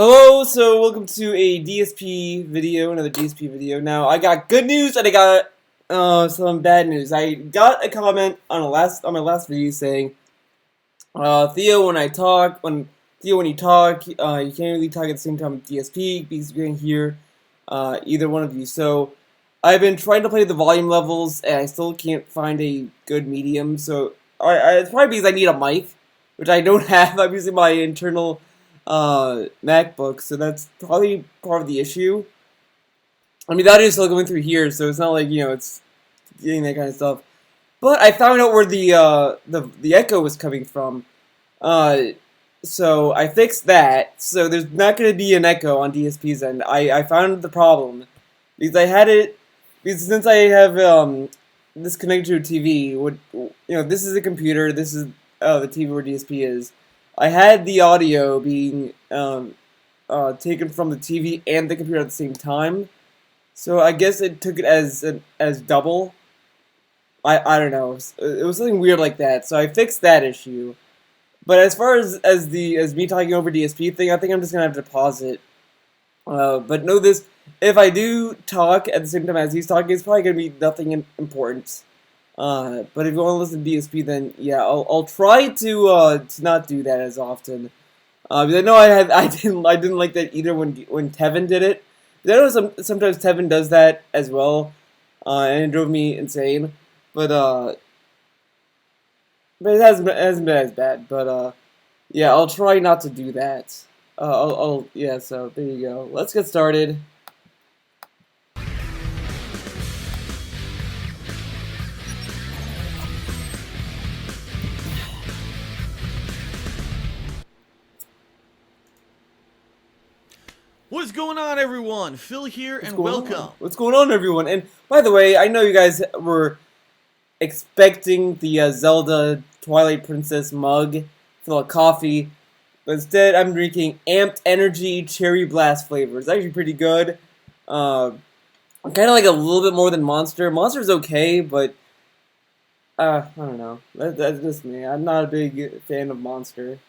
Hello, so welcome to a DSP video, another DSP video. Now, I got good news and I got some bad news. I got a comment on my last video saying, Theo, when you talk, you can't really talk at the same time with DSP because you can't hear either one of you. So, I've been trying to play the volume levels and I still can't find a good medium. So, it's probably because I need a mic, which I don't have. I'm using my internal MacBook, so that's probably part of the issue. I mean, that is still going through here, so it's not like, it's getting that kind of stuff. But I found out where the echo was coming from. So I fixed that, so there's not going to be an echo on DSP's end. I found the problem, because since I have, this connected to a TV, this is a computer, this is, the TV where DSP is. I had the audio being taken from the TV and the computer at the same time, so I guess it took it as double. I don't know. It was something weird like that. So I fixed that issue. But as far as me talking over DSP thing, I think I'm just gonna have to pause it. But know this: if I do talk at the same time as he's talking, it's probably gonna be nothing important. But if you want to listen to DSP, then yeah, I'll try to not do that as often. Because I know I didn't like that either when Tevin did it. But I know sometimes Tevin does that as well, and it drove me insane. But it hasn't been as bad. But yeah, I'll try not to do that. Yeah. So there you go. Let's get started. What is going on, everyone? Phil here, and welcome. What's going on, everyone? And by the way, I know you guys were expecting the Zelda Twilight Princess mug full of coffee, but instead I'm drinking Amped Energy Cherry Blast flavor. It's actually pretty good. I kind of like a little bit more than Monster. Monster's okay, but I don't know. That's just me. I'm not a big fan of Monster.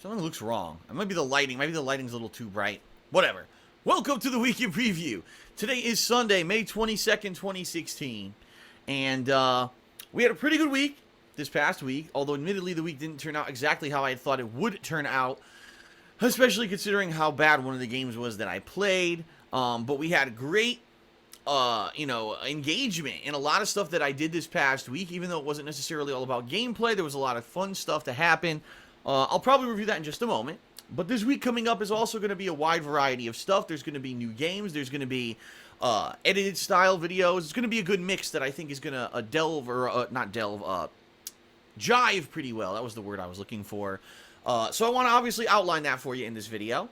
Something looks wrong. It might be the lighting. Maybe the lighting's a little too bright. Whatever. Welcome to the Week in Preview. Today is Sunday, May 22nd, 2016. And we had a pretty good week this past week. Although, admittedly, the week didn't turn out exactly how I had thought it would turn out. Especially considering how bad one of the games was that I played. But we had great, engagement in a lot of stuff that I did this past week. Even though it wasn't necessarily all about gameplay, there was a lot of fun stuff to happen. I'll probably review that in just a moment. But this week coming up is also going to be a wide variety of stuff. There's going to be new games. There's going to be edited style videos. It's going to be a good mix that I think is going to jive pretty well. That was the word I was looking for. So I want to obviously outline that for you in this video.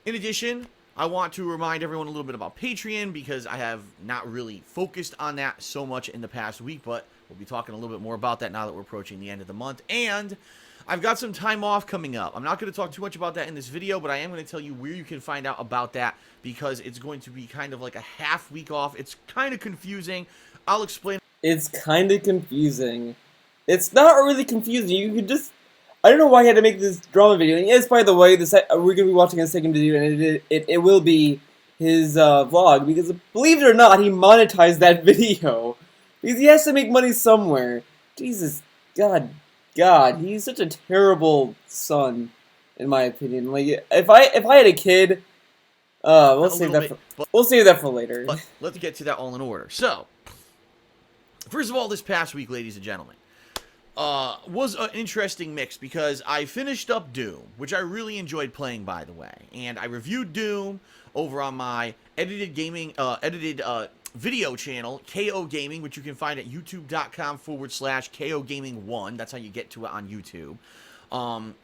In addition, I want to remind everyone a little bit about Patreon because I have not really focused on that so much in the past week, but we'll be talking a little bit more about that now that we're approaching the end of the month. And I've got some time off coming up. I'm not going to talk too much about that in this video, but I am going to tell you where you can find out about that because it's going to be kind of like a half week off. It's kind of confusing. I'll explain. It's kind of confusing. It's not really confusing. You could just... I don't know why I had to make this drama video. And yes, by the way, we're going to be watching a second video, and it will be his vlog, because believe it or not, he monetized that video. Because he has to make money somewhere. Jesus, God, he's such a terrible son, in my opinion. Like, if I had a kid, we'll save that for later. But let's get to that all in order. So, first of all, this past week, ladies and gentlemen, was an interesting mix because I finished up Doom, which I really enjoyed playing, by the way, and I reviewed Doom over on my edited video channel, KOGaming, which you can find at youtube.com/KOGaming1. That's how you get to it on YouTube.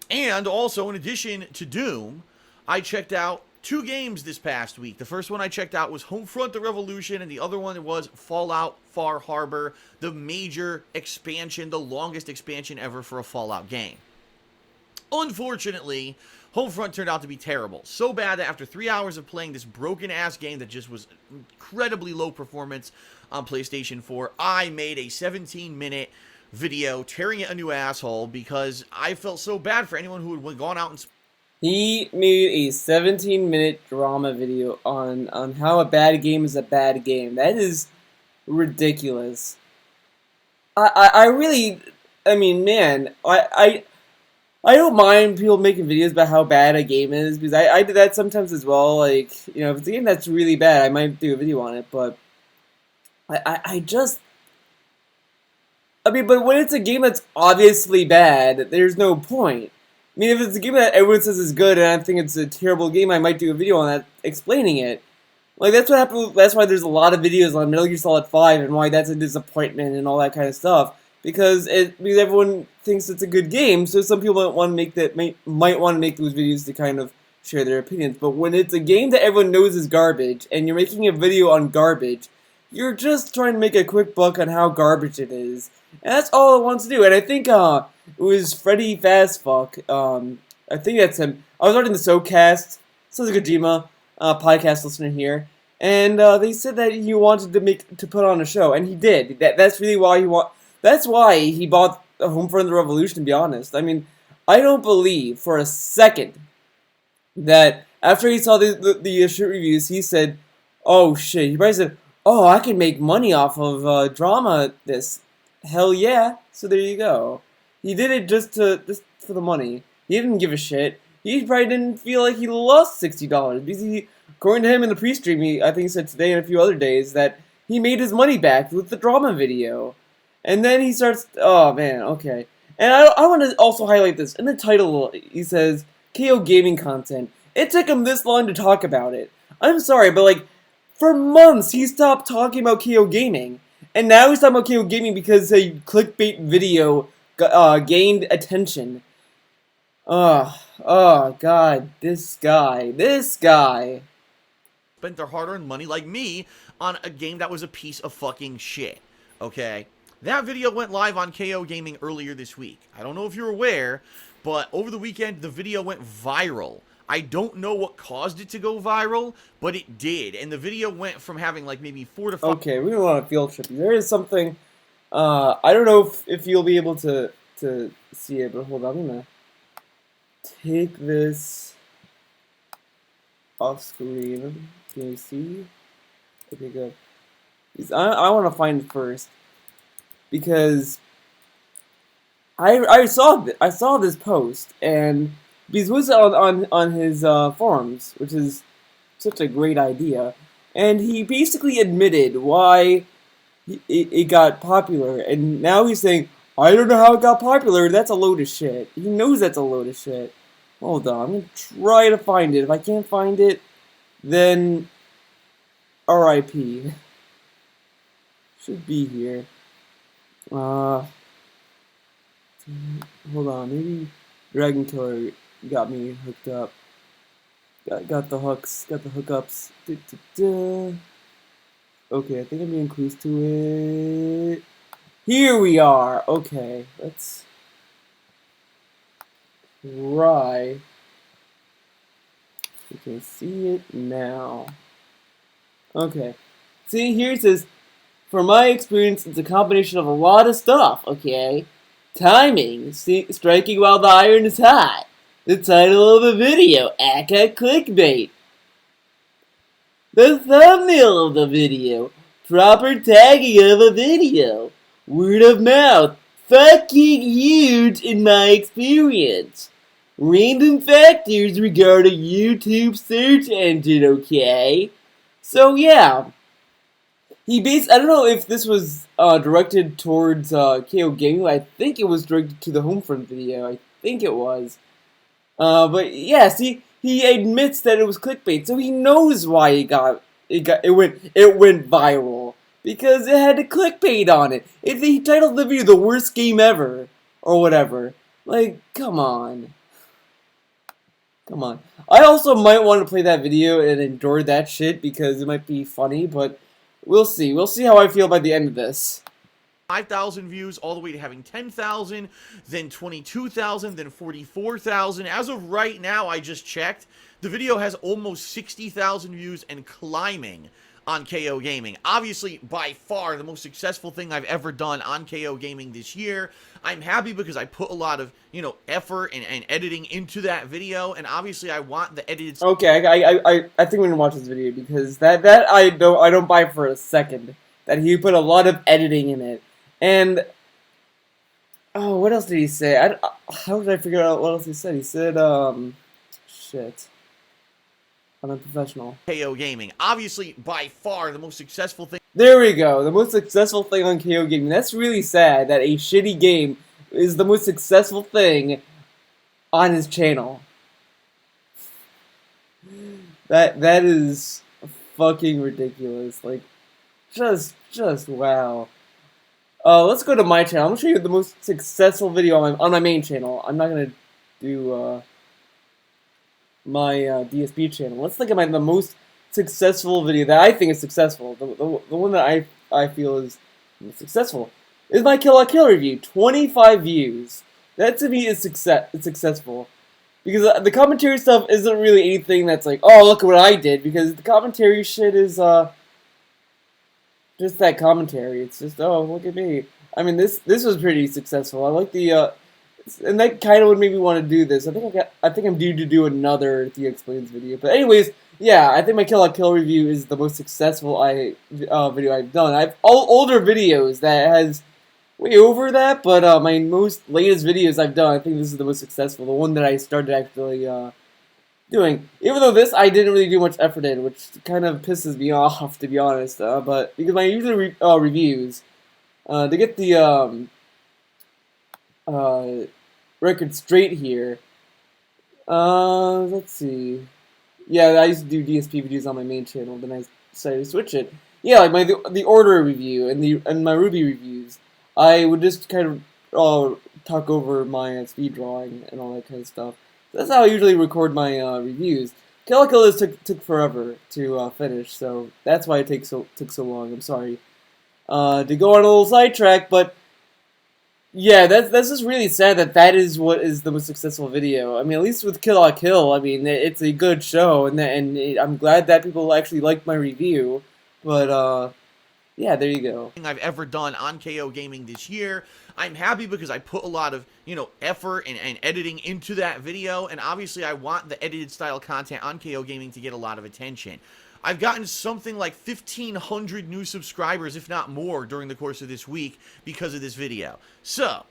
And also, in addition to Doom, I checked out two games this past week. The first one I checked out was Homefront: The Revolution, and the other one was Fallout Far Harbor, the major expansion, the longest expansion ever for a Fallout game. Unfortunately, Homefront turned out to be terrible. So bad that after 3 hours of playing this broken-ass game that just was incredibly low performance on PlayStation 4, I made a 17-minute video tearing it a new asshole because I felt so bad for anyone who had gone out and He made a 17-minute drama video on how a bad game is a bad game. That is ridiculous. I really, I mean, man, I don't mind people making videos about how bad a game is, because I do that sometimes as well. Like, you know, if it's a game that's really bad, I might do a video on it, but I just, I mean, but when it's a game that's obviously bad, there's no point. I mean, if it's a game that everyone says is good and I think it's a terrible game, I might do a video on that explaining it. Like, that's what happened. That's why there's a lot of videos on Metal Gear Solid 5 and why that's a disappointment and all that kind of stuff. Because everyone thinks it's a good game, so some people might want to make might want to make those videos to kind of share their opinions. But when it's a game that everyone knows is garbage and you're making a video on garbage, you're just trying to make a quick buck on how garbage it is. And that's all it wants to do. And I think it was Freddy Fastfuck. I think that's him. I was watching the SoCast. Sounds like a Kojima podcast listener here, and they said that he wanted to put on a show, and he did. That's really why That's why he bought Homefront: The Revolution. To be honest, I mean, I don't believe for a second that after he saw the shit reviews, he said, "Oh shit." He probably said, "Oh, I can make money off of drama. This, hell yeah." So there you go. He did it just for the money. He didn't give a shit. He probably didn't feel like he lost $60 because according to him in the pre-stream, I think he said today and a few other days that he made his money back with the drama video. And then he starts, oh man, okay. And I want to also highlight this. In the title, he says, KOGaming content. It took him this long to talk about it. I'm sorry, but like, for months he stopped talking about KOGaming. And now he's talking about KOGaming because a clickbait video gained attention. Oh, God, this guy. Spent their hard-earned money, like me, on a game that was a piece of fucking shit, okay? That video went live on KOGaming earlier this week. I don't know if you're aware, but over the weekend, the video went viral. I don't know what caused it to go viral, but it did. And the video went from having like maybe 4 to 5... Okay, we don't want a field trip. There is something, I don't know if you'll be able to see it, but hold on, I'm gonna take this off screen. Can you see? Okay, good. I want to find it first because I saw this post, and because it was on his forums, which is such a great idea, and he basically admitted why it got popular, and now he's saying, I don't know how it got popular. That's a load of shit. He knows that's a load of shit. Hold on, I'm gonna try to find it. If I can't find it, then R.I.P. Should be here. Hold on, maybe Dragon Killer got me hooked up. Got the hooks, got the hookups. Okay, I think I'm getting close to it. Here we are. Okay, let's try. You can see it now. Okay. See, here it says, from my experience, it's a combination of a lot of stuff, okay? Timing, striking while the iron is hot. The title of the video, aka clickbait. The thumbnail of the video, proper tagging of a video. Word of mouth, fucking huge in my experience. Random factors regarding YouTube search engine, okay? So yeah, I don't know if this was directed towards KOGaming. I think it was directed to the Homefront video. I think it was. But yeah, see, he admits that it was clickbait, so he knows why it went viral because it had a clickbait on it. He titled the video "The Worst Game Ever" or whatever. Like, come on. Come on. I also might want to play that video and endure that shit because it might be funny, but we'll see. We'll see how I feel by the end of this. 5,000 views all the way to having 10,000, then 22,000, then 44,000. As of right now, I just checked, the video has almost 60,000 views and climbing. on KOGaming. Obviously, by far, the most successful thing I've ever done on KOGaming this year. I'm happy because I put a lot of, effort and editing into that video, and obviously I want the edited... Okay, I think we're gonna watch this video, because that I don't buy for a second. That he put a lot of editing in it. And... oh, what else did he say? How did I figure out what else he said? He said, shit. I'm a professional. KOGaming. Obviously, by far, the most successful thing... there we go, the most successful thing on KOGaming. That's really sad that a shitty game is the most successful thing on his channel. That is fucking ridiculous. Like, just wow. Let's go to my channel. I'm gonna show you the most successful video on my main channel. I'm not gonna do my DSP channel. Let's look at the most successful video that I think is successful. The one that I feel is successful is my Kill la Kill review. 25 views. That to me is successful. Because the commentary stuff isn't really anything that's like, oh, look at what I did. Because the commentary shit is just that commentary. It's just, oh, look at me. I mean, this was pretty successful. I like the and that kind of would make me want to do this. I think I'm due to do another The Explains video. But anyways, yeah, I think my Kill la Kill review is the most successful video I've done. I have older videos that has way over that, but my most latest videos I've done, I think this is the most successful. The one that I started actually doing. Even though this I didn't really do much effort in, which kind of pisses me off, to be honest. But because my usual reviews, to get the record straight here. Let's see. Yeah, I used to do DSP videos on my main channel. Then I decided to switch it. Yeah, like the order review and my Ruby reviews. I would just kind of talk over my speed drawing and all that kind of stuff. That's how I usually record my reviews. Kill la Kill took forever to finish, so that's why it took so long. I'm sorry. To go on a little sidetrack, but yeah, that's just really sad that is what is the most successful video. I mean, at least with Kill la Kill, I mean, it's a good show, and I'm glad that people actually liked my review. But yeah, there you go. I've ever done on KOGaming this year. I'm happy because I put a lot of, effort and editing into that video, and obviously I want the edited style content on KOGaming to get a lot of attention. I've gotten something like 1,500 new subscribers, if not more, during the course of this week because of this video. So,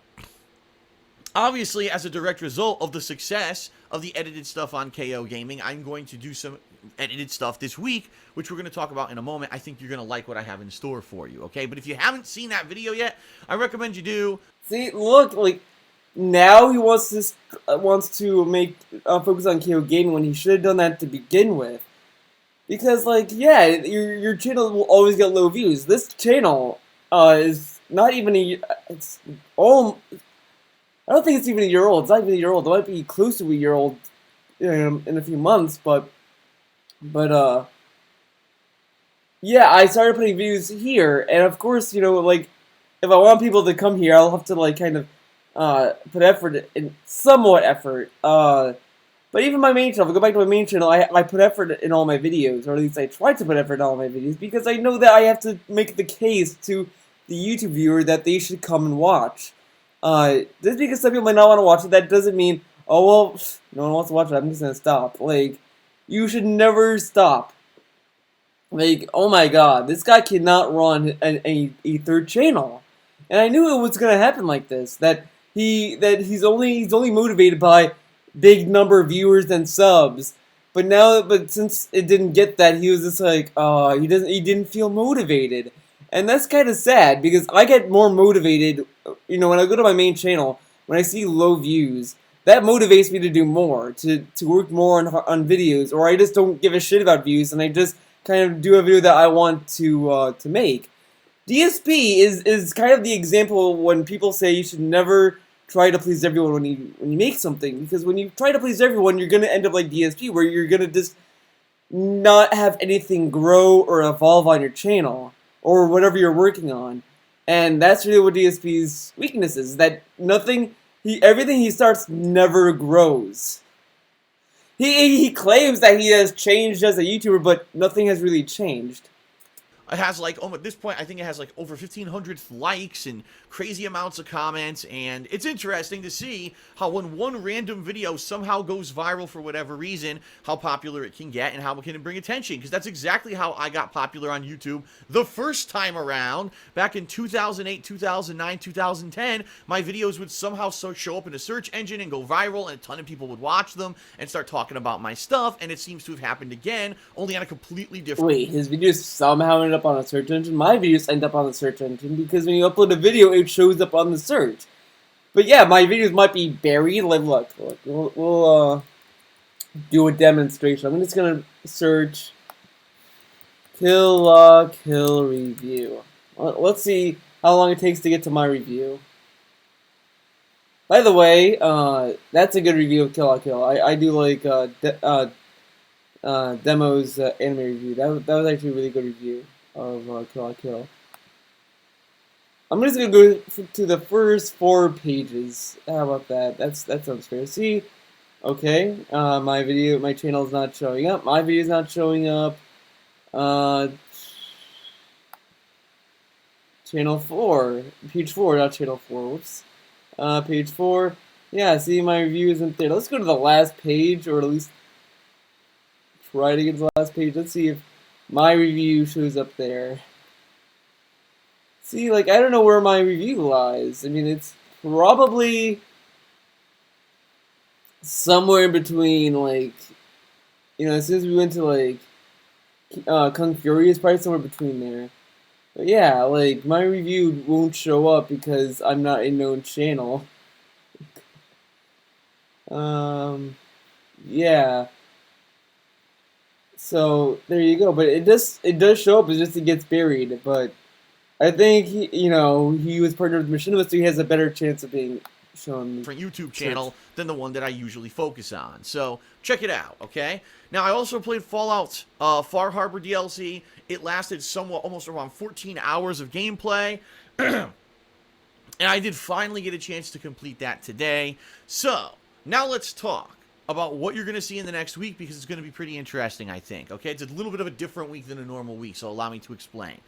obviously, as a direct result of the success of the edited stuff on KOGaming, I'm going to do some edited stuff this week, which we're going to talk about in a moment. I think you're going to like what I have in store for you, okay? But if you haven't seen that video yet, I recommend you do. See, look, like, now he wants to make focus on KOGaming when he should have done that to begin with. Because, like, yeah, your channel will always get low views. This channel is not even it's all... I don't think it's even a year old. It's not even a year old. It might be close to a year old in a few months, but yeah, I started putting videos here, and of course, like, if I want people to come here, I'll have to, like, kind of put effort in, somewhat effort. But even my main channel, if I go back to my main channel, I put effort in all my videos, or at least I try to put effort in all my videos, because I know that I have to make the case to the YouTube viewer that they should come and watch. Just because some people might not want to watch it, that doesn't mean, oh, well, no one wants to watch it, I'm just going to stop. Like, you should never stop. Like, oh my god, this guy cannot run a third channel. And I knew it was going to happen like this, that he's only motivated by big number of viewers and subs. But since it didn't get that, he was just like, he didn't feel motivated. And that's kind of sad, because I get more motivated, when I go to my main channel, when I see low views, that motivates me to do more, to work more on videos, or I just don't give a shit about views, and I just kind of do a video that I want to make. DSP is kind of the example when people say you should never try to please everyone when you make something, because when you try to please everyone, you're gonna end up like DSP, where you're gonna just not have anything grow or evolve on your channel or whatever you're working on. And that's really what DSP's weakness is, that everything he starts never grows. He claims that he has changed as a YouTuber, but nothing has really changed. It has like, at this point, I think it has like over 1,500 likes and crazy amounts of comments. And it's interesting to see how when one random video somehow goes viral for whatever reason, how popular it can get and how it can bring attention. Because that's exactly how I got popular on YouTube the first time around. Back in 2008, 2009, 2010, my videos would somehow show up in a search engine and go viral, and a ton of people would watch them and start talking about my stuff. And it seems to have happened again, only on a completely different... Wait, his videos somehow ended up on a search engine? My videos end up on the search engine because when you upload a video, it shows up on the search. But yeah, my videos might be buried. Like, look, we'll do a demonstration. I'm just gonna search Kill review. Let's see how long it takes to get to my review. By the way, that's a good review of Kill. I do like Demo's anime review. That was actually a really good review of Kill. I'm just gonna go to the first 4 pages. How about that? That sounds fair. See, okay. My channel's not showing up. My video's not showing up. Channel 4, page 4, not channel 4. Whoops. Page 4. Yeah, see, my review isn't there. Let's go to the last page, or at least try to get to the last page. Let's see if my review shows up there. See, like, I don't know where my review lies. I mean, it's probably somewhere in between, like, you know, since we went to, like, Kung Fury is probably somewhere between there. But yeah, like, my review won't show up because I'm not a known channel. Yeah. So, there you go. But it does show up, it's just it gets buried. But I think, he was partnered with Machinima, so he has a better chance of being shown. Different YouTube channel than the one that I usually focus on. So, check it out, okay? Now, I also played Fallout Far Harbor DLC. It lasted almost around 14 hours of gameplay. And I did finally get a chance to complete that today. So, now let's talk about what you're going to see in the next week, because it's going to be pretty interesting, I think, okay? It's a little bit of a different week than a normal week, so allow me to explain.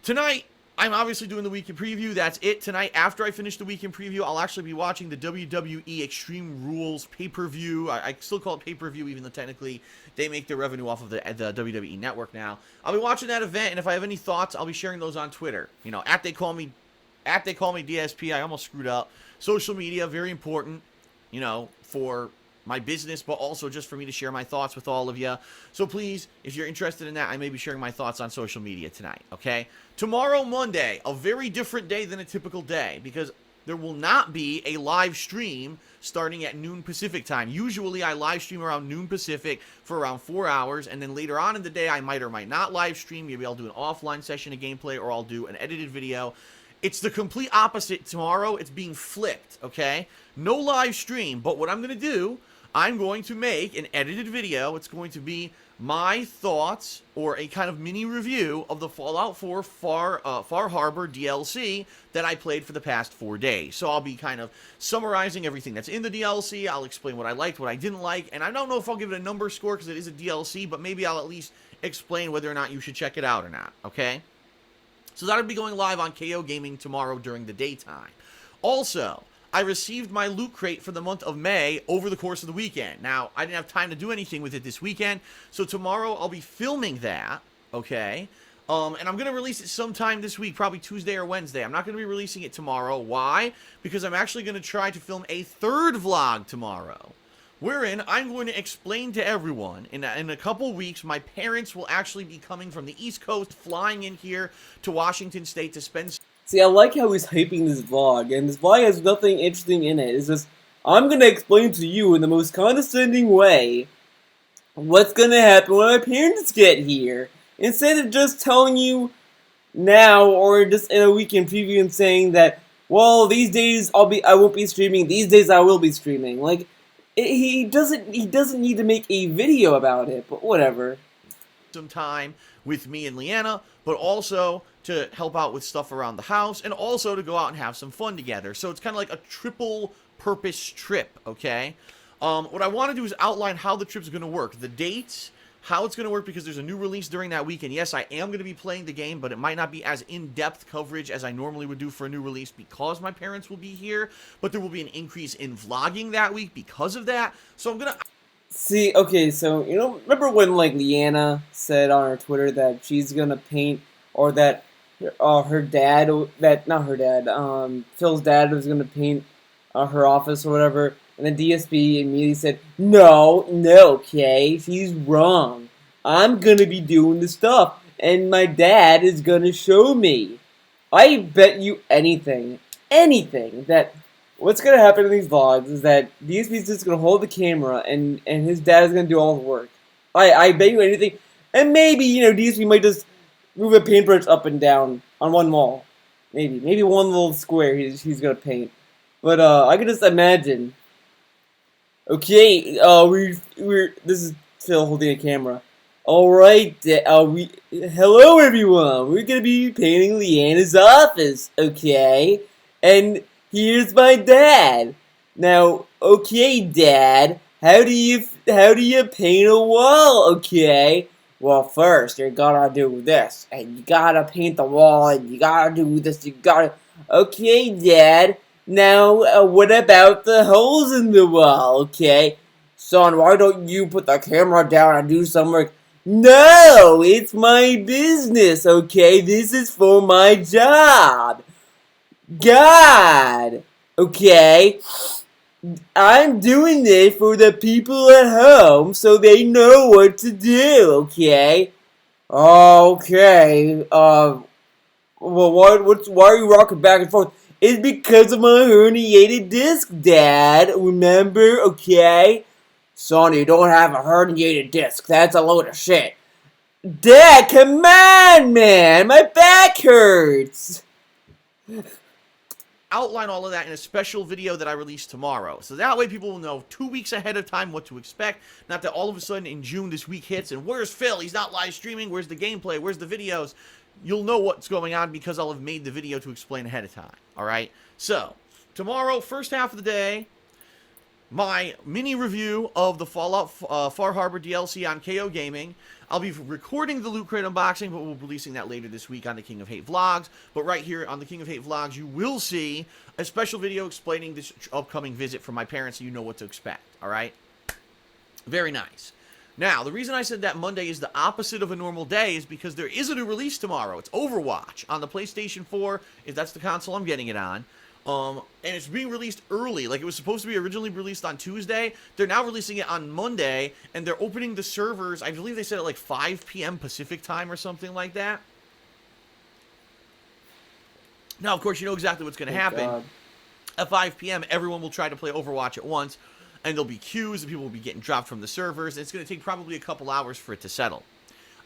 Tonight, I'm obviously doing the weekend preview. That's it. Tonight, after I finish the weekend preview, I'll actually be watching the WWE Extreme Rules pay-per-view. I still call it pay-per-view, even though technically they make their revenue off of the WWE Network now. I'll be watching that event, and if I have any thoughts, I'll be sharing those on Twitter. You know, at they call me DSP. I almost screwed up. Social media, very important, you know, for my business, but also just for me to share my thoughts with all of you. So please, if you're interested in that, I may be sharing my thoughts on social media tonight, okay? Tomorrow, Monday, a very different day than a typical day, because there will not be a live stream starting at noon Pacific time. Usually, I live stream around noon Pacific for around 4 hours, and then later on in the day, I might or might not live stream. Maybe I'll do an offline session of gameplay, or I'll do an edited video. It's the complete opposite tomorrow. It's being flipped, okay? No live stream, but what I'm going to do, I'm going to make an edited video. It's going to be my thoughts, or a kind of mini review of the Fallout 4 Far Harbor DLC that I played for the past 4 days. So I'll be kind of summarizing everything that's in the DLC. I'll explain what I liked, what I didn't like, and I don't know if I'll give it a number score because it is a DLC, but maybe I'll at least explain whether or not you should check it out or not, okay? So that'll be going live on KOGaming tomorrow during the daytime. Also, I received my loot crate for the month of May over the course of the weekend. Now, I didn't have time to do anything with it this weekend, so tomorrow I'll be filming that, okay? And I'm going to release it sometime this week, probably Tuesday or Wednesday. I'm not going to be releasing it tomorrow. Why? Because I'm actually going to try to film a third vlog tomorrow, wherein I'm going to explain to everyone, in a couple weeks, my parents will actually be coming from the East Coast, flying in here to Washington State to spend... See, I like how he's hyping this vlog, and this vlog has nothing interesting in it. It's just, I'm gonna explain to you in the most condescending way what's gonna happen when my parents get here, instead of just telling you now, or just in a weekend preview and saying that, well, these days I won't be streaming, these days I will be streaming. Like, he doesn't need to make a video about it, but whatever. Some time with me and Leanna, but also to help out with stuff around the house, and also to go out and have some fun together. So it's kind of like a triple purpose trip, okay? What I want to do is outline how the trip's going to work. The dates, how it's going to work, because there's a new release during that week, and yes, I am going to be playing the game, but it might not be as in-depth coverage as I normally would do for a new release because my parents will be here, but there will be an increase in vlogging that week because of that. So I'm going to... See, okay, so, remember when, like, Leanna said on her Twitter that she's gonna paint, or that her dad, not her dad, Phil's dad was gonna paint her office or whatever, and then DSP immediately said, no, Kay, she's wrong. I'm gonna be doing the stuff, and my dad is gonna show me. I bet you anything, that what's gonna happen in these vlogs is that DSP's just gonna hold the camera and his dad is gonna do all the work. I bet you anything, and maybe DSP might just move a paintbrush up and down on one wall, maybe one little square he's gonna paint. But I can just imagine. Okay, this is Phil holding a camera. All right, hello everyone. We're gonna be painting Leanna's office, okay? And here's my dad. Now, okay, Dad, how do you paint a wall? Okay. Well, first you're gonna do this, and you gotta paint the wall, and you gotta do this. Okay, Dad. Now, what about the holes in the wall? Okay, son, why don't you put the camera down and do some work? No, it's my business. Okay, this is for my job. God! Okay? I'm doing this for the people at home so they know what to do, okay? Okay, well, why are you rocking back and forth? It's because of my herniated disc, Dad, remember, okay? Son, you don't have a herniated disc, that's a load of shit. Dad, come on, man, my back hurts! Outline all of that in a special video that I release tomorrow. So that way people will know 2 weeks ahead of time what to expect. Not that all of a sudden in June this week hits and where's Phil? He's not live streaming. Where's the gameplay? Where's the videos? You'll know what's going on because I'll have made the video to explain ahead of time. Alright? So, tomorrow, first half of the day, my mini review of the Fallout Far Harbor DLC on KOGaming. I'll be recording the Loot Crate unboxing, but we'll be releasing that later this week on the King of Hate Vlogs. But right here on the King of Hate Vlogs, you will see a special video explaining this upcoming visit from my parents so you know what to expect, alright? Very nice. Now, the reason I said that Monday is the opposite of a normal day is because there is a new release tomorrow. It's Overwatch on the PlayStation 4, if that's the console I'm getting it on. And it's being released early. Like, it was supposed to be originally released on Tuesday. They're now releasing it on Monday, and they're opening the servers, I believe they said at like 5 p.m. Pacific time or something like that. Now, of course, you know exactly what's going to happen. God. At 5 p.m., everyone will try to play Overwatch at once, and there'll be queues, and people will be getting dropped from the servers, and it's going to take probably a couple hours for it to settle.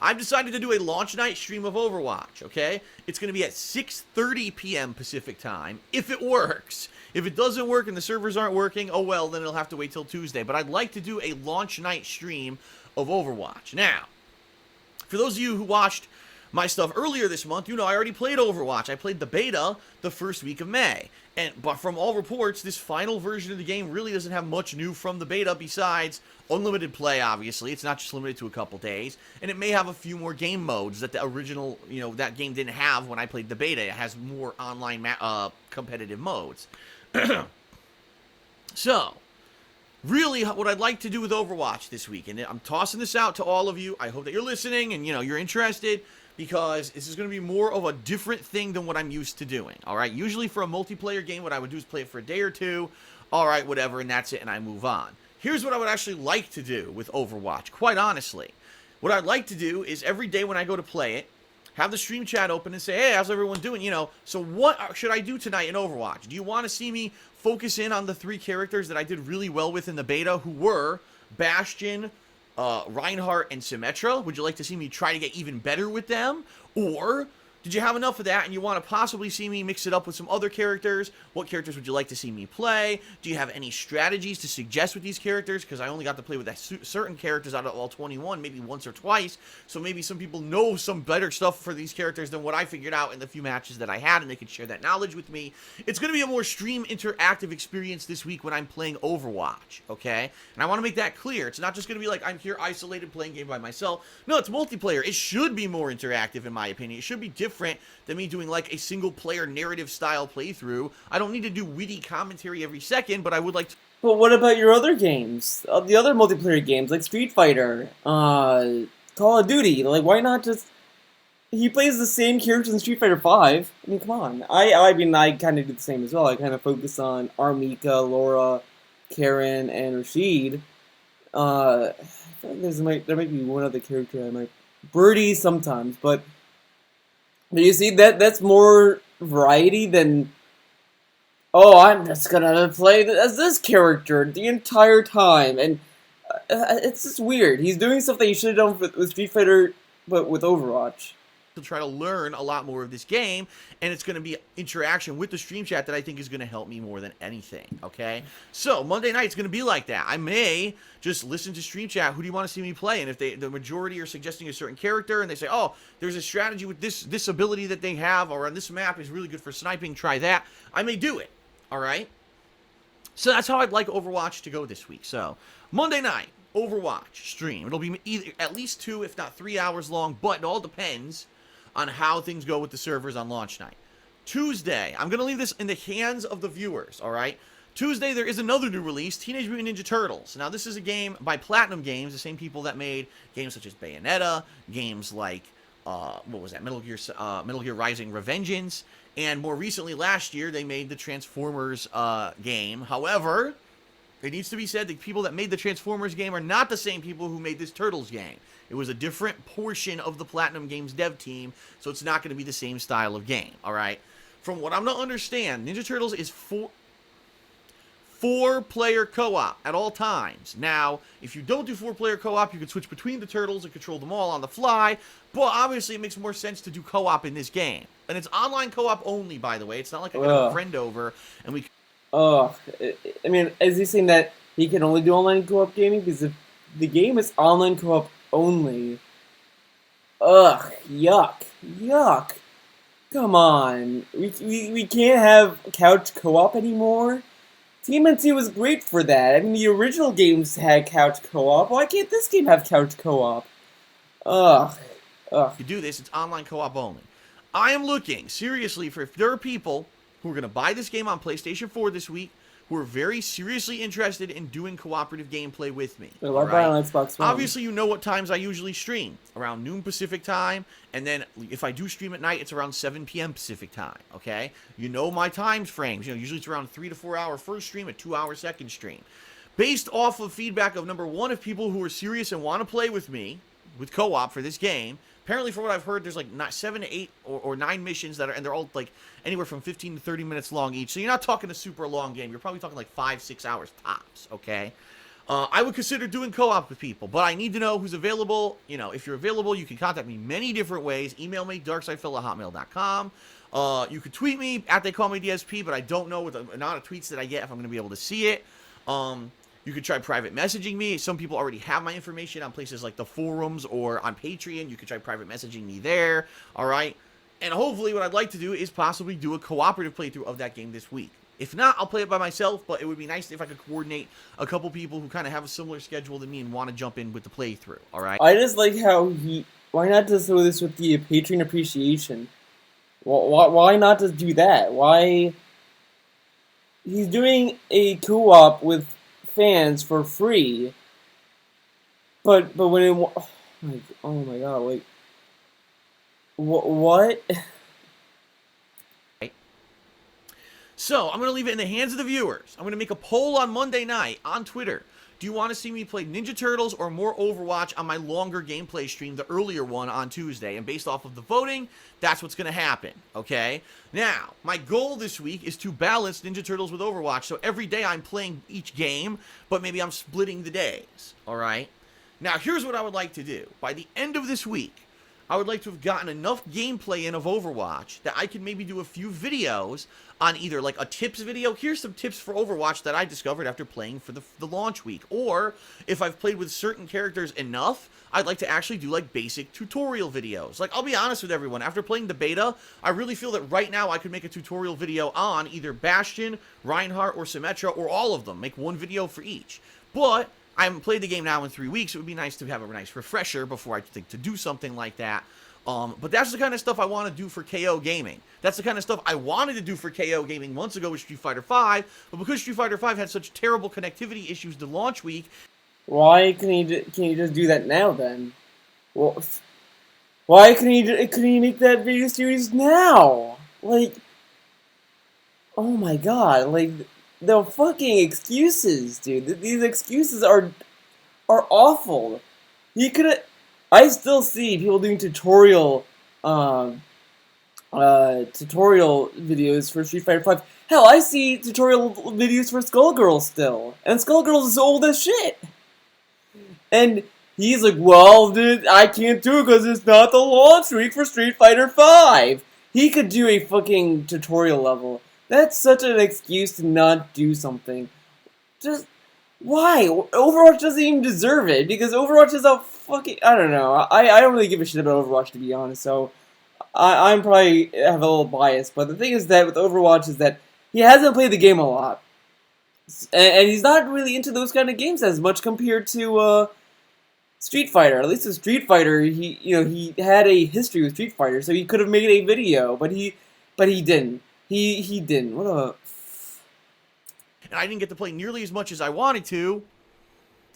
I've decided to do a launch night stream of Overwatch, okay? It's going to be at 6:30 p.m. Pacific time, if it works. If it doesn't work and the servers aren't working, oh well, then it'll have to wait till Tuesday. But I'd like to do a launch night stream of Overwatch. Now, for those of you who watched my stuff earlier this month, you know I already played Overwatch. I played the beta the first week of May. But from all reports, this final version of the game really doesn't have much new from the beta besides unlimited play, obviously. It's not just limited to a couple days. And it may have a few more game modes that the original, that game didn't have when I played the beta. It has more online competitive modes. So, really, what I'd like to do with Overwatch this week, and I'm tossing this out to all of you. I hope that you're listening and, you're interested, because this is going to be more of a different thing than what I'm used to doing, all right? Usually for a multiplayer game, what I would do is play it for a day or two, all right, whatever, and that's it, and I move on. Here's what I would actually like to do with Overwatch, quite honestly. What I'd like to do is every day when I go to play it, have the stream chat open and say, hey, how's everyone doing? So what should I do tonight in Overwatch? Do you want to see me focus in on the 3 characters that I did really well with in the beta, who were Bastion, Reinhardt, and Symmetra? Would you like to see me try to get even better with them? Or Did you have enough of that and you want to possibly see me mix it up with some other characters? What characters would you like to see me play? Do you have any strategies to suggest with these characters? Because I only got to play with certain characters out of all 21, maybe once or twice. So maybe some people know some better stuff for these characters than what I figured out in the few matches that I had, and they could share that knowledge with me. It's going to be a more stream interactive experience this week when I'm playing Overwatch, okay? And I want to make that clear. It's not just going to be like I'm here isolated playing game by myself. No, it's multiplayer. It should be more interactive, in my opinion. It should be different than me doing like a single player narrative style playthrough. I don't need to do witty commentary every second, but I would like to. But what about your other games? The other multiplayer games, like Street Fighter, Call of Duty? Like, why not just... He plays the same characters in Street Fighter 5. I mean, come on. I mean, I kind of do the same as well. I kind of focus on Armika, Laura, Karen, and Rashid. I feel like there might be one other character I might... Birdie sometimes, but... Do you see that's more variety than, oh, I'm just gonna play as this character the entire time, and it's just weird. He's doing stuff that he should have done with Street Fighter, but with Overwatch. To try to learn a lot more of this game, and it's going to be interaction with the stream chat that I think is going to help me more than anything, okay? So, Monday night, it's going to be like that. I may just listen to stream chat, who do you want to see me play? And if the majority are suggesting a certain character, and they say, oh, there's a strategy with this ability that they have, or on this map is really good for sniping, try that, I may do it, all right? So that's how I'd like Overwatch to go this week. So, Monday night, Overwatch stream. It'll be either at least 2, if not 3 hours long, but it all depends on how things go with the servers on launch night. Tuesday, I'm going to leave this in the hands of the viewers, all right? Tuesday, there is another new release, Teenage Mutant Ninja Turtles. Now, this is a game by Platinum Games, the same people that made games such as Bayonetta, games like, what was that, Metal Gear Rising Revengeance, and more recently, last year, they made the Transformers game. However, it needs to be said the people that made the Transformers game are not the same people who made this Turtles game. It was a different portion of the Platinum Games dev team, so it's not going to be the same style of game, all right? From what I'm to understand, Ninja Turtles is four-player co-op at all times. Now, if you don't do four-player co-op, you can switch between the turtles and control them all on the fly, but obviously it makes more sense to do co-op in this game. And it's online co-op only, by the way. It's not like I got a friend over and we... I mean, is he saying that he can only do online co-op gaming? Because if the game is online co-op only... Ugh, yuck. Come on. We can't have couch co-op anymore? TMNT was great for that. I mean, the original games had couch co-op. Why can't this game have couch co-op? Ugh. You do this, it's online co-op only. I am looking, seriously, for if there are people who are going to buy this game on PlayStation 4 this week, who are very seriously interested in doing cooperative gameplay with me. Well, right? On Xbox One. Obviously, you know what times I usually stream. Around noon Pacific time, and then if I do stream at night, it's around 7 p.m. Pacific time, okay? You know my time frames. You know, usually it's around 3 to 4 hour first stream, a 2 hour second stream. Based off of feedback of, number one, of people who are serious and want to play with me, with co-op for this game. Apparently, from what I've heard, there's like 7 to 8 or 9 missions that are, and they're all like anywhere from 15 to 30 minutes long each. So you're not talking a super long game. You're probably talking like 5-6 hours tops, okay? I would consider doing co-op with people, but I need to know who's available. You know, if you're available, you can contact me many different ways. Email me, darksidefell@hotmail.com. You could tweet me, @theycallmeDSP, but I don't know what the amount of tweets that I get if I'm going to be able to see it. You could try private messaging me. Some people already have my information on places like the forums or on Patreon. You could try private messaging me there, all right? And hopefully what I'd like to do is possibly do a cooperative playthrough of that game this week. If not, I'll play it by myself, but it would be nice if I could coordinate a couple people who kind of have a similar schedule than me and want to jump in with the playthrough, all right? I just like how why not just throw this with the Patreon appreciation? Why not just do that? Why... He's doing a co-op with fans for free, but when it... Oh my god, wait. What? So, I'm going to leave it in the hands of the viewers. I'm going to make a poll on Monday night on Twitter. Do you want to see me play Ninja Turtles or more Overwatch on my longer gameplay stream, the earlier one on Tuesday? And based off of the voting, that's what's going to happen, okay? Now, my goal this week is to balance Ninja Turtles with Overwatch. So every day I'm playing each game, but maybe I'm splitting the days, all right? Now, here's what I would like to do. By the end of this week, I would like to have gotten enough gameplay in of Overwatch that I could maybe do a few videos on either like a tips video. Here's some tips for Overwatch that I discovered after playing for the launch week. Or if I've played with certain characters enough, I'd like to actually do like basic tutorial videos. Like, I'll be honest with everyone, after playing the beta, I really feel that right now I could make a tutorial video on either Bastion, Reinhardt, or Symmetra, or all of them. Make one video for each. But I haven't played the game now in 3 weeks. It would be nice to have a nice refresher before I think to do something like that. But that's the kind of stuff I want to do for KOGaming. That's the kind of stuff I wanted to do for KOGaming months ago with Street Fighter V, but because Street Fighter V had such terrible connectivity issues the launch week... Why can you just do that now, then? Well, why can you make that video series now? Like, oh my god, like, the fucking excuses, dude. These excuses are awful. He could've... I still see people doing tutorial videos for Street Fighter V. Hell, I see tutorial videos for Skullgirls still, and Skullgirls is old as shit. And he's like, well, dude, I can't do it because it's not the launch week for Street Fighter V. He could do a fucking tutorial level. That's such an excuse to not do something. Just... why? Overwatch doesn't even deserve it, because Overwatch is a fucking... I don't know. I don't really give a shit about Overwatch, to be honest, so... I'm probably have a little bias, but the thing is that with Overwatch is that he hasn't played the game a lot. And he's not really into those kind of games as much compared to, Street Fighter. At least with Street Fighter, he had a history with Street Fighter, so he could have made a video, but he didn't. He didn't. What a... and I didn't get to play nearly as much as I wanted to.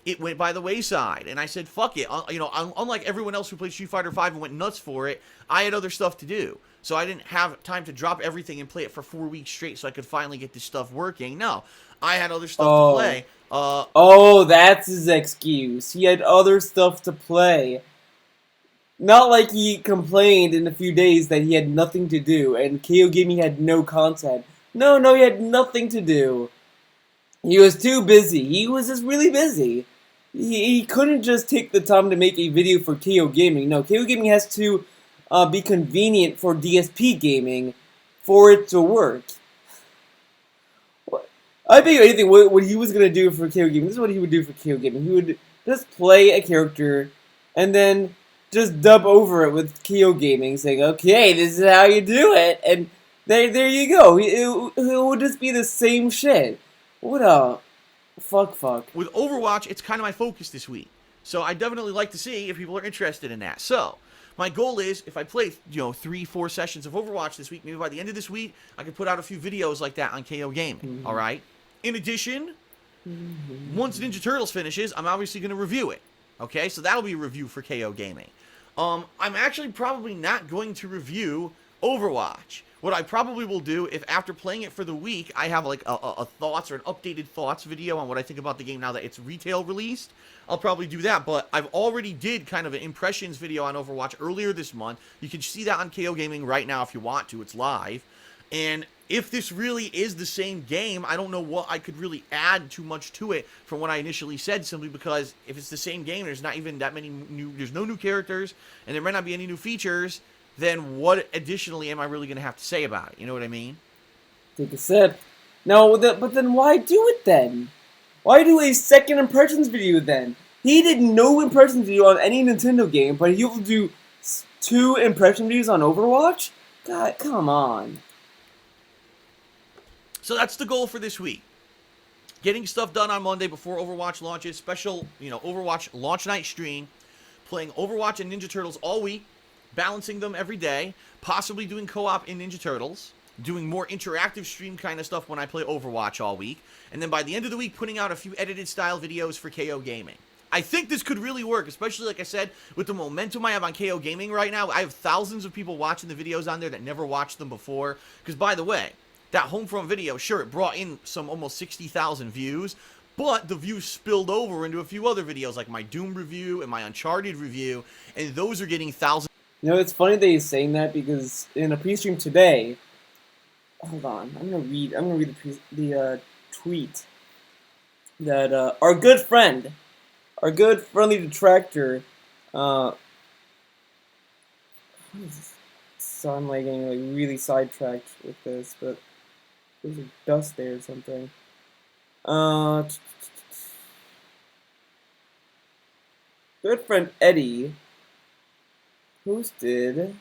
It went by the wayside, and I said, fuck it. Unlike everyone else who played Street Fighter V and went nuts for it, I had other stuff to do. So I didn't have time to drop everything and play it for 4 weeks straight so I could finally get this stuff working. No, I had other stuff to play. Oh, that's his excuse. He had other stuff to play. Not like he complained in a few days that he had nothing to do, and KOGaming had no content. No, he had nothing to do. He was too busy. He was just really busy. He couldn't just take the time to make a video for KOGaming. No, KOGaming has to be convenient for DSP gaming for it to work. I bet you anything what he was going to do for KOGaming, this is what he would do for KOGaming. He would just play a character and then just dub over it with KOGaming, saying, okay, this is how you do it, and there you go. It would just be the same shit. What a... fuck. With Overwatch, it's kind of my focus this week. So I definitely like to see if people are interested in that. So, my goal is, if I play, 3-4 sessions of Overwatch this week, maybe by the end of this week, I can put out a few videos like that on KOGaming, alright? In addition, once Ninja Turtles finishes, I'm obviously going to review it. Okay, so that'll be a review for KOGaming. I'm actually probably not going to review Overwatch. What I probably will do, if after playing it for the week, I have like a thoughts or an updated thoughts video on what I think about the game now that it's retail released, I'll probably do that. But I've already did kind of an impressions video on Overwatch earlier this month. You can see that on KOGaming right now if you want to. It's live. And if this really is the same game, I don't know what I could really add too much to it from what I initially said, simply because if it's the same game, there's not even that many there's no new characters, and there might not be any new features, then what additionally am I really going to have to say about it? You know what I mean? Take a sip. No, but then why do it then? Why do a second impressions video then? He did no impressions video on any Nintendo game, but he will do 2 impression videos on Overwatch? God, come on. So that's the goal for this week. Getting stuff done on Monday before Overwatch launches. Special, Overwatch launch night stream. Playing Overwatch and Ninja Turtles all week. Balancing them every day. Possibly doing co-op in Ninja Turtles. Doing more interactive stream kind of stuff when I play Overwatch all week. And then by the end of the week, putting out a few edited style videos for KOGaming. I think this could really work, especially, like I said, with the momentum I have on KOGaming right now. I have thousands of people watching the videos on there that never watched them before. Because, by the way, that Homefront video, sure, it brought in some almost 60,000 views, but the views spilled over into a few other videos, like my Doom review and my Uncharted review, and those are getting thousands. It's funny that he's saying that, because in a pre-stream today, hold on, I'm gonna read the tweet that our good friendly detractor, What is this? So I'm like getting like really sidetracked with this, but there's like dust there or something. Uh, Good friend Eddie posted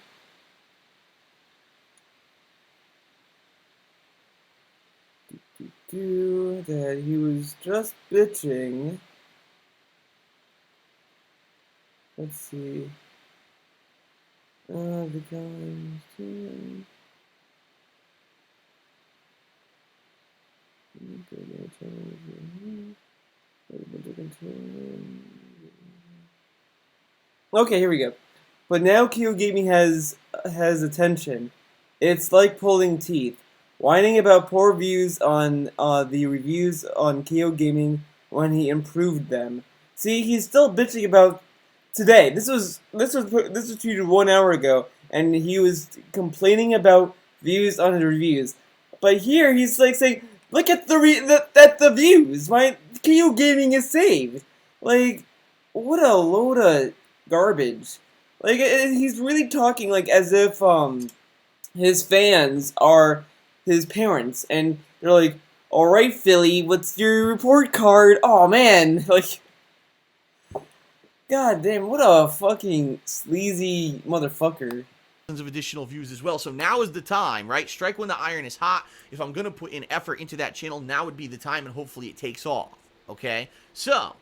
that he was just bitching. Let's see. The guys. Okay, here we go. But now KOGaming has attention. It's like pulling teeth, whining about poor views on the reviews on KOGaming when he improved them. See, he's still bitching about today. This was tweeted 1 hour ago, and he was complaining about views on his reviews. But here he's like saying, "Look at the views. My KOGaming is saved." Like, what a load of garbage. Like he's really talking like as if his fans are his parents, and they're like, "All right, Philly, what's your report card?" Oh man, like, god damn, what a fucking sleazy motherfucker. Of additional views as well. So now is the time, right? Strike when the iron is hot. If I'm going to put in effort into that channel, now would be the time, and hopefully it takes off. Okay? So,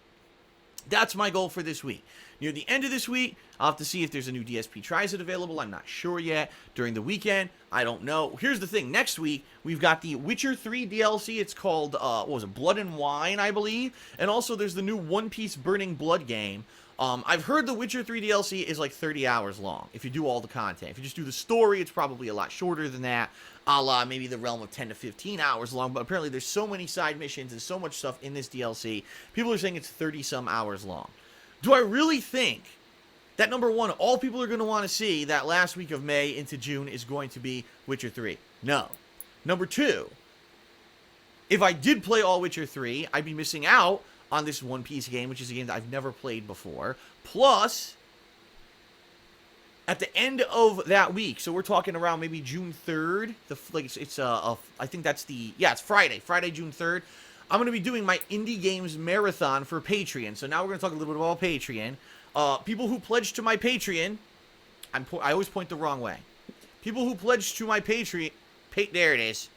that's my goal for this week. Near the end of this week, I'll have to see if there's a new DSP Trizit available. I'm not sure yet. During the weekend, I don't know. Here's the thing. Next week, we've got the Witcher 3 DLC. It's called, what was it, Blood and Wine, I believe. And also, there's the new One Piece Burning Blood game. I've heard the Witcher 3 DLC is like 30 hours long, if you do all the content. If you just do the story, it's probably a lot shorter than that, a la maybe the realm of 10 to 15 hours long, but apparently there's so many side missions and so much stuff in this DLC, people are saying it's 30-some hours long. Do I really think that, number one, all people are going to want to see that last week of May into June is going to be Witcher 3? No. Number two, if I did play all Witcher 3, I'd be missing out on this One Piece game, which is a game that I've never played before. Plus, at the end of that week, so we're talking around maybe June 3rd. I think that's it's Friday, June 3rd. I'm going to be doing my Indie Games Marathon for Patreon. So now we're going to talk a little bit about Patreon. People who pledge to my Patreon, I always point the wrong way. People who pledge to my Patreon, there it is,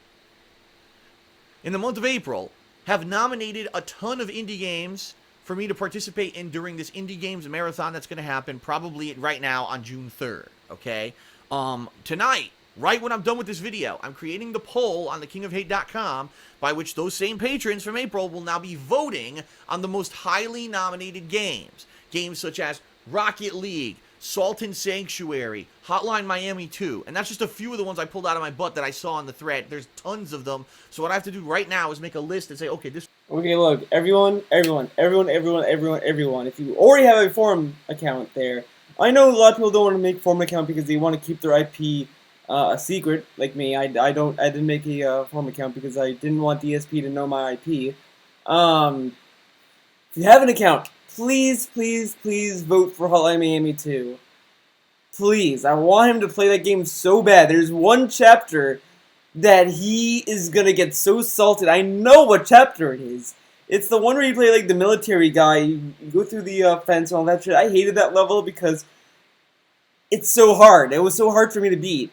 in the month of April, have nominated a ton of indie games for me to participate in during this Indie Games Marathon that's going to happen probably right now on June 3rd, okay? Tonight, right when I'm done with this video, I'm creating the poll on thekingofhate.com by which those same patrons from April will now be voting on the most highly nominated games. Games such as Rocket League, Salt and Sanctuary, Hotline Miami 2, and that's just a few of the ones I pulled out of my butt that I saw on the thread. There's tons of them, so what I have to do right now is make a list and say, okay, this... Okay, look, everyone, if you already have a forum account there, I know a lot of people don't want to make a forum account because they want to keep their IP a secret, like me. I didn't make a forum account because I didn't want DSP to know my IP. If you have an account, please vote for Hotline Miami 2. Please, I want him to play that game so bad. There's one chapter that he is gonna get so salted. I know what chapter it is. It's the one where you play like the military guy. You go through the fence and all that shit. I hated that level because it's so hard. It was so hard for me to beat.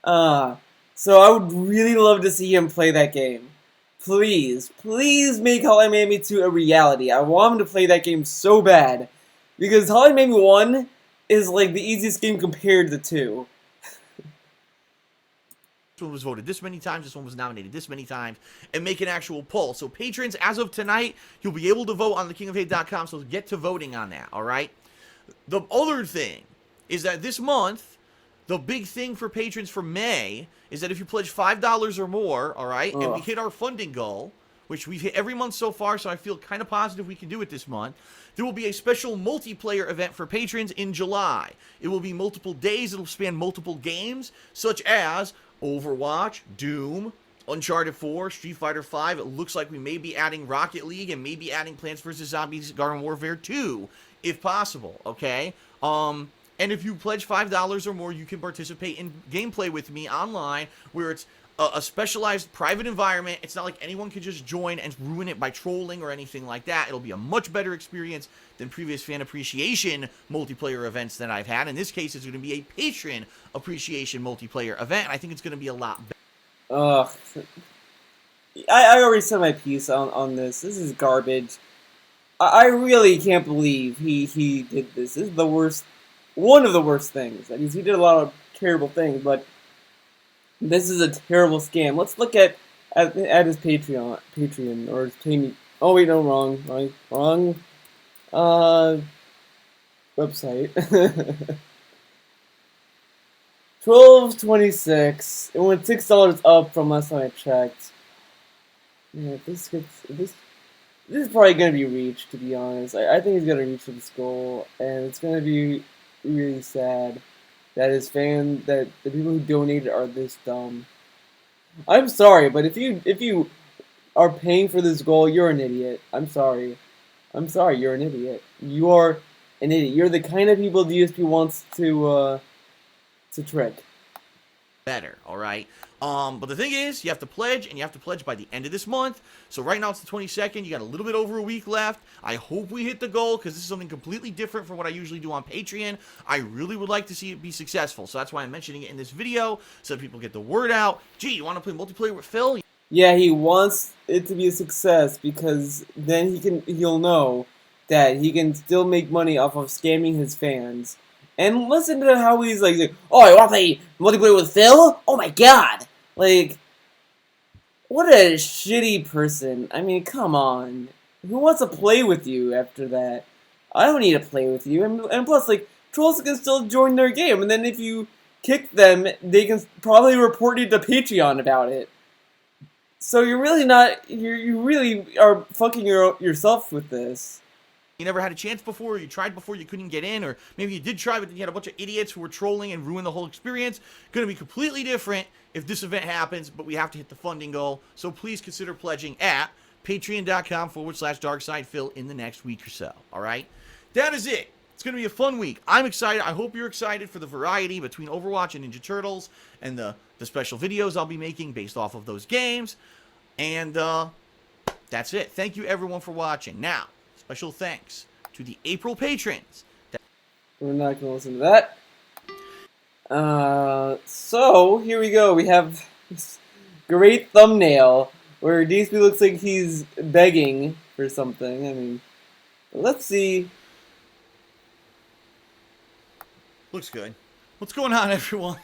So I would really love to see him play that game. Please make Hotline Miami 2 a reality. I want him to play that game so bad. Because Hotline Miami 1 is like the easiest game compared to 2. This one was voted this many times, this one was nominated this many times, and make an actual poll. So patrons, as of tonight, you'll be able to vote on thekingofhate.com, so get to voting on that, alright? The other thing is that this month, the big thing for patrons for May is that if you pledge $5 or more, alright, and we hit our funding goal, which we've hit every month so far, so I feel kind of positive we can do it this month, there will be a special multiplayer event for patrons in July. It will be multiple days, it'll span multiple games, such as Overwatch, Doom, Uncharted 4, Street Fighter 5. It looks like we may be adding Rocket League and maybe adding Plants vs. Zombies Garden Warfare 2, if possible, okay? And if you pledge $5 or more, you can participate in gameplay with me online, where it's a specialized private environment. It's not like anyone can just join and ruin it by trolling or anything like that. It'll be a much better experience than previous fan appreciation multiplayer events that I've had. In this case, it's going to be a patron appreciation multiplayer event. I think it's going to be a lot better. Ugh. I already said my piece on this. This is garbage. I really can't believe he did this. This is the worst, one of the worst things. I mean, he did a lot of terrible things, but this is a terrible scam. Let's look at his Patreon or his payme. Oh wait, no, wrong. Website. 12.26. It went $6 up from last time I checked. Yeah, this is probably gonna be reached. To be honest, I think he's gonna reach this goal, and it's gonna be really sad that his that the people who donated are this dumb. I'm sorry, but if you are paying for this goal, you're an idiot. I'm sorry, you're an idiot. You are an idiot. You're the kind of people DSP wants to trick. Better, all right? But the thing is, you have to pledge, and you have to pledge by the end of this month. So right now it's the 22nd. You got a little bit over a week left. I hope we hit the goal, because this is something completely different from what I usually do on Patreon. I really would like to see it be successful. So that's why I'm mentioning it in this video, so that people get the word out. Gee, you want to play multiplayer with Phil? Yeah, he wants it to be a success, because then he'll know that he can still make money off of scamming his fans. And listen to how he's like, oh, you want to play multiplayer with Phil? Oh my god! Like, what a shitty person. I mean, come on. Who wants to play with you after that? I don't need to play with you. And plus, like, trolls can still join their game. And then if you kick them, they can probably report you to Patreon about it. So you're really not, you really are fucking yourself with this. You never had a chance before, or you tried before, you couldn't get in, or maybe you did try, but then you had a bunch of idiots who were trolling and ruined the whole experience. Going to be completely different if this event happens, but we have to hit the funding goal. So please consider pledging at patreon.com/darksidephil in the next week or so. All right? That is it. It's going to be a fun week. I'm excited. I hope you're excited for the variety between Overwatch and Ninja Turtles and the special videos I'll be making based off of those games. And that's it. Thank you, everyone, for watching. Now, special thanks to the April patrons. We're not going to listen to that. So, here we go. We have this great thumbnail where DSP looks like he's begging for something. I mean, let's see. Looks good. What's going on, everyone?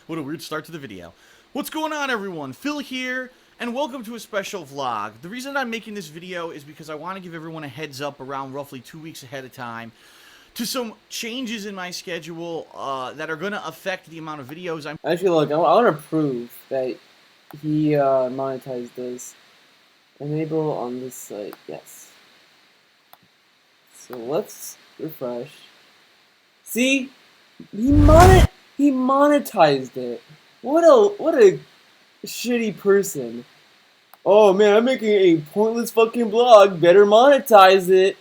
What a weird start to the video. What's going on, everyone? Phil here, and welcome to a special vlog. The reason I'm making this video is because I want to give everyone a heads up around roughly 2 weeks ahead of time to some changes in my schedule that are going to affect the amount of videos I'm... Actually, look, I want to prove that he monetized this. Enable on this site, yes. So let's refresh. See? He monetized it. What a shitty person. Oh man, I'm making a pointless fucking blog. Better monetize it.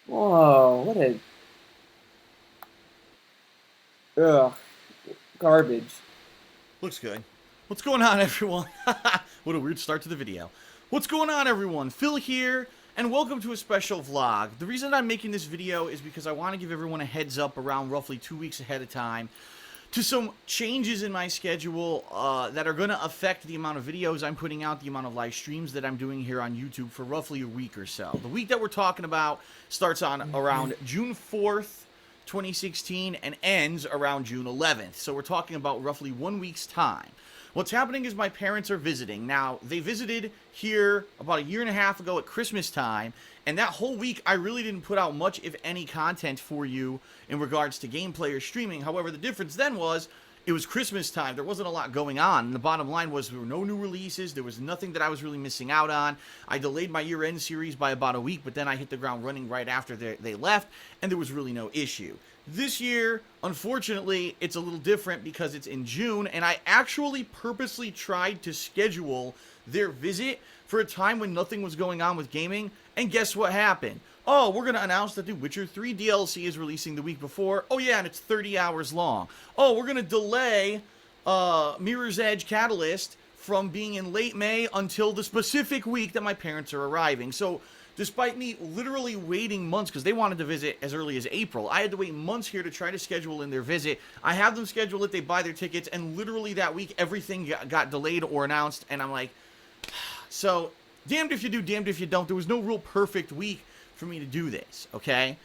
Whoa, what a... Ugh. Garbage. Looks good. What's going on, everyone? What a weird start to the video. What's going on, everyone? Phil here, and welcome to a special vlog. The reason I'm making this video is because I want to give everyone a heads up around roughly 2 weeks ahead of time to some changes in my schedule that are going to affect the amount of videos I'm putting out, the amount of live streams that I'm doing here on YouTube for roughly a week or so. The week that we're talking about starts on around June 4th, 2016 and ends around June 11th. So we're talking about roughly 1 week's time. What's happening is my parents are visiting. Now, they visited here about 1.5 years ago at Christmas time, and that whole week I really didn't put out much, if any, content for you in regards to gameplay or streaming. However, the difference then was it was Christmas time. There wasn't a lot going on. And the bottom line was there were no new releases. There was nothing that I was really missing out on. I delayed my year-end series by about a week, but then I hit the ground running right after they left, and there was really no issue. This year, unfortunately, it's a little different because it's in June, and I actually purposely tried to schedule their visit for a time when nothing was going on with gaming, and guess what happened? oh, we're going to announce that the Witcher 3 DLC is releasing the week before. Oh, yeah, and it's 30 hours long. Oh, we're going to delay Mirror's Edge Catalyst from being in late May until the specific week that my parents are arriving. So, despite me literally waiting months, because they wanted to visit as early as April, I had to wait months here to try to schedule in their visit. I have them schedule it, they buy their tickets, and literally that week, everything got delayed or announced, and I'm like, so, damned if you do, damned if you don't. There was no real perfect week for me to do this, okay?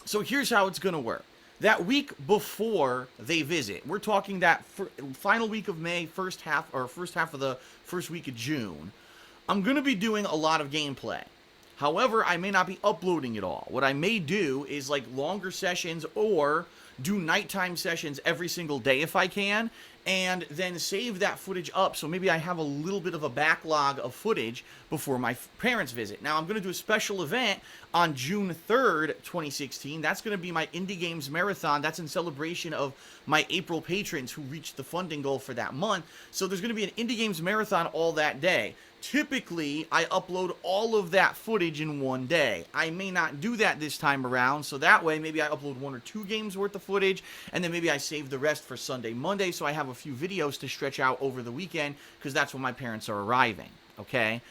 So here's how it's going to work. That week before they visit, we're talking that final week of May, first half of the first week of June, I'm going to be doing a lot of gameplay. However, I may not be uploading it all. What I may do is like longer sessions or do nighttime sessions every single day if I can, and then save that footage up so maybe I have a little bit of a backlog of footage before my parents visit. Now, I'm going to do a special event on June 3rd, 2016. That's going to be my Indie Games Marathon. That's in celebration of my April patrons who reached the funding goal for that month. So there's going to be an Indie Games Marathon all that day. Typically, I upload all of that footage in one day. I may not do that this time around, so that way maybe I upload 1 or 2 games worth of footage, and then maybe I save the rest for Sunday, Monday, so I have a few videos to stretch out over the weekend, because that's when my parents are arriving, okay?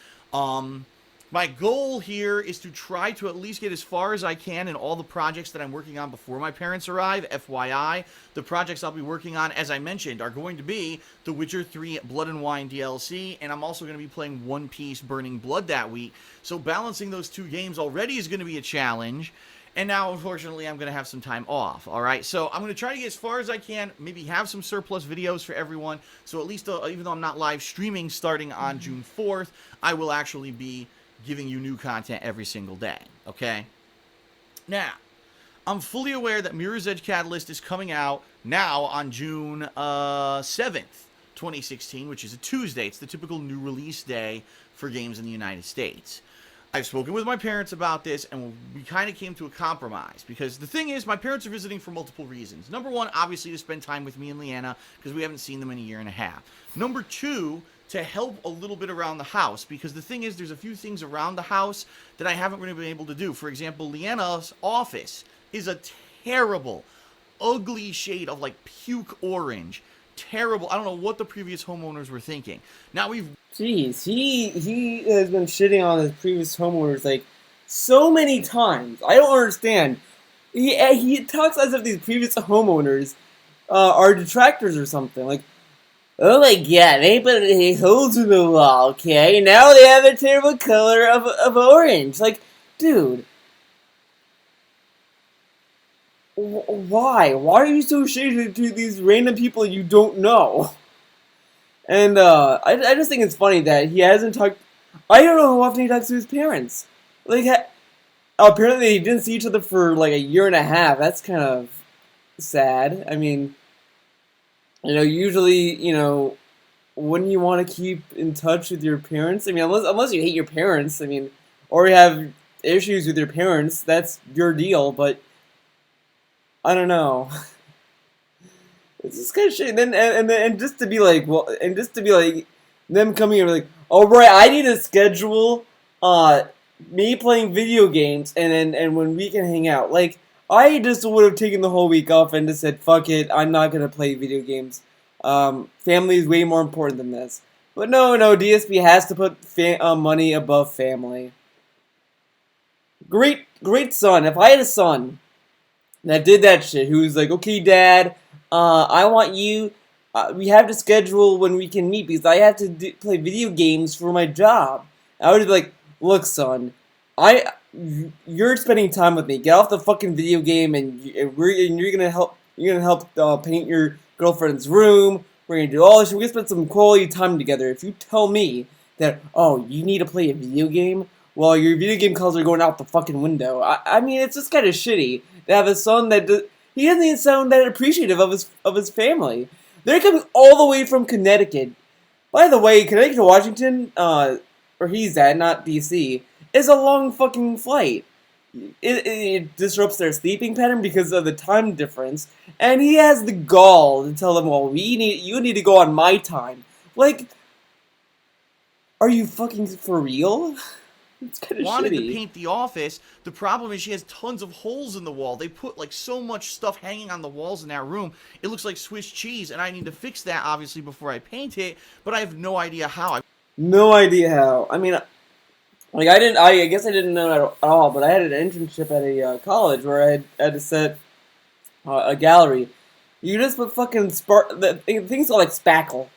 My goal here is to try to at least get as far as I can in all the projects that I'm working on before my parents arrive. FYI, the projects I'll be working on, as I mentioned, are going to be The Witcher 3 Blood and Wine DLC, and I'm also going to be playing One Piece Burning Blood that week. So balancing those 2 games already is going to be a challenge. And now, unfortunately, I'm going to have some time off, all right? So I'm going to try to get as far as I can, maybe have some surplus videos for everyone. So at least, even though I'm not live streaming starting on June 4th, I will actually be giving you new content every single day, okay? Now, I'm fully aware that Mirror's Edge Catalyst is coming out now on June 7th, 2016, which is a Tuesday. It's the typical new release day for games in the United States. I've spoken with my parents about this, and we kind of came to a compromise, because the thing is, my parents are visiting for multiple reasons. Number 1, obviously, to spend time with me and Leanna, because we haven't seen them in a year and a half. Number 2, to help a little bit around the house, because the thing is, there's a few things around the house that I haven't really been able to do. For example, Leanna's office is a terrible, ugly shade of like puke orange. Terrible. I don't know what the previous homeowners were thinking. Now we've... Jeez, he has been shitting on his previous homeowners like so many times. I don't understand. He talks as if these previous homeowners are detractors or something. Like, oh my god, they put holes in the wall, okay? Now they have a terrible color of orange. Like, dude. Why? Why are you so shady to these random people you don't know? And, I just think it's funny that he hasn't talked... I don't know how often he talks to his parents. Like, apparently they didn't see each other for, like, a year and a half. That's kind of sad. I mean... You know, usually, you know, wouldn't you want to keep in touch with your parents? I mean, unless you hate your parents, I mean, or you have issues with your parents, that's your deal, but I don't know. It's just kind of shit. And just to be like, well, and just to be like, them coming here like, oh, right, I need to schedule, me playing video games, and when we can hang out. Like, I just would have taken the whole week off and just said, fuck it, I'm not going to play video games. Family is way more important than this. But no, DSP has to put money above family. Great son. If I had a son that did that shit, who's like, okay, Dad, I want you, we have to schedule when we can meet because I have to play video games for my job. I would be like, look, son, you're spending time with me. Get off the fucking video game, and you're gonna help. You're gonna help paint your girlfriend's room. We're gonna do all this. We're gonna spend some quality time together. If you tell me that, oh, you need to play a video game, well, your video game calls are going out the fucking window. I mean, it's just kind of shitty to have a son that he doesn't even sound that appreciative of his family. They're coming all the way from Connecticut. By the way, Connecticut to Washington, where he's at, not DC, is a long fucking flight. It disrupts their sleeping pattern because of the time difference, and he has the gall to tell them, well, you need to go on my time. Like, are you fucking for real? It's kind of wanted to shitty. paint the office. The problem is she has tons of holes in the wall. They put like so much stuff hanging on the walls in that room. It looks like Swiss cheese, and I need to fix that obviously before I paint it, but I have no idea how. No idea how. I mean, like I didn't. I guess I didn't know at all. But I had an internship at a college where I had to set a gallery. You just put fucking spark. The things are like spackle.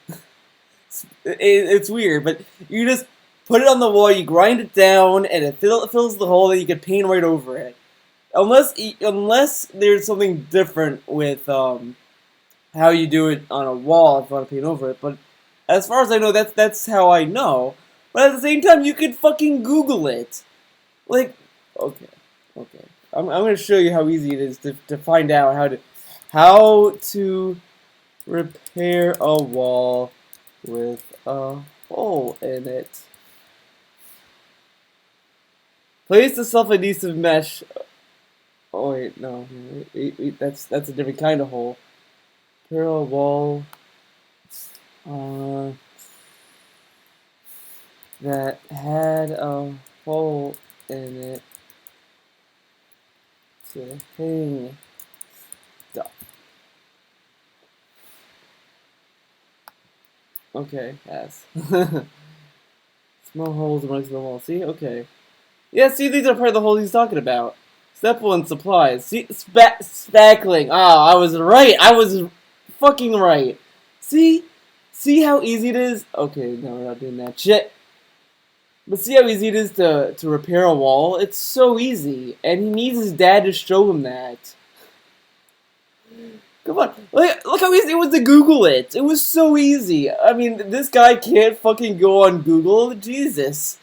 It's weird, but you just put it on the wall. You grind it down, and it fills the hole. And you can paint right over it. Unless there's something different with how you do it on a wall if you want to paint over it. But as far as I know, that's how I know. But at the same time, you could fucking Google it. Like, okay. I'm gonna show you how easy it is to find out how to repair a wall with a hole in it. Place the self-adhesive mesh. Oh wait, no, wait, that's a different kind of hole. Repair a wall. That had a hole in it to hang stuff. Okay, pass. Small holes amongst the wall. See? Okay. Yeah, see, these are part of the holes he's talking about. Step 1, supplies. See? Spackling. Ah, I was right. I was fucking right. See? See how easy it is? Okay, no, we're not doing that shit. But see how easy it is to repair a wall? It's so easy. And he needs his dad to show him that. Come on. Look how easy it was to Google it. It was so easy. I mean, this guy can't fucking go on Google. Jesus.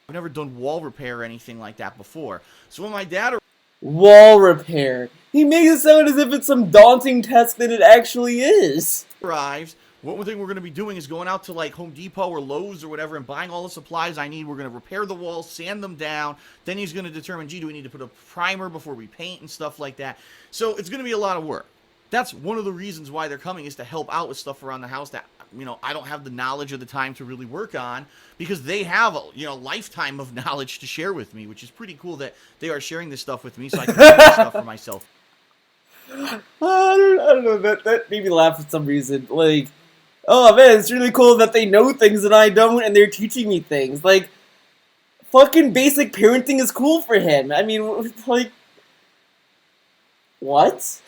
I've never done wall repair or anything like that before. So when my dad Wall repair. He makes it sound as if it's some daunting task than it actually is. arrives, one thing we're going to be doing is going out to like Home Depot or Lowe's or whatever and buying all the supplies I need. We're going to repair the walls, sand them down. Then he's going to determine, gee, do we need to put a primer before we paint and stuff like that. So it's going to be a lot of work. That's one of the reasons why they're coming, is to help out with stuff around the house that, you know, I don't have the knowledge or the time to really work on, because they have a, you know, lifetime of knowledge to share with me, which is pretty cool that they are sharing this stuff with me so I can do this stuff for myself. I don't know, that made me laugh for some reason. Like, oh man, it's really cool that they know things that I don't and they're teaching me things. Like, fucking basic parenting is cool for him. I mean, like, what?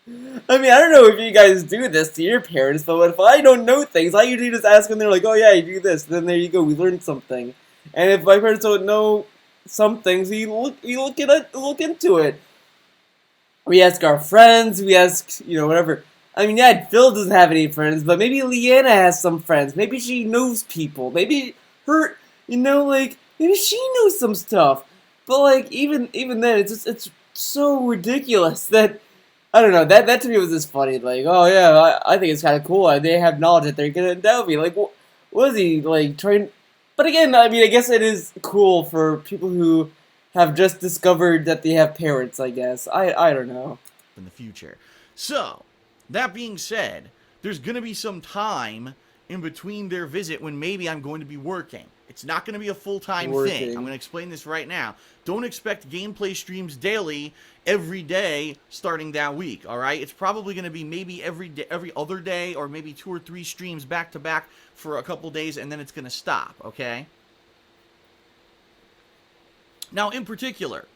I mean, I don't know if you guys do this to your parents, but if I don't know things, I usually just ask them. They're like, "Oh yeah, you do this." Then there you go, we learned something. And if my parents don't know some things, we look into it. We ask our friends. We ask, you know, whatever. I mean, yeah, Phil doesn't have any friends, but maybe Leanna has some friends. Maybe she knows people. Maybe her, you know, like maybe she knows some stuff. But like even then, it's so ridiculous that. I don't know, that to me was just funny, like, oh yeah, I think it's kind of cool, they have knowledge that they're gonna endow me, like, what is he, like, trying, but again, I mean, I guess it is cool for people who have just discovered that they have parents, I guess, I don't know. In the future. So, that being said, there's going to be some time in between their visit when maybe I'm going to be working. It's not going to be a full-time thing. I'm going to explain this right now. Don't expect gameplay streams daily, every day, starting that week, alright? It's probably going to be maybe every other day, or maybe 2 or 3 streams back-to-back for a couple days, and then it's going to stop, okay? Now, in particular,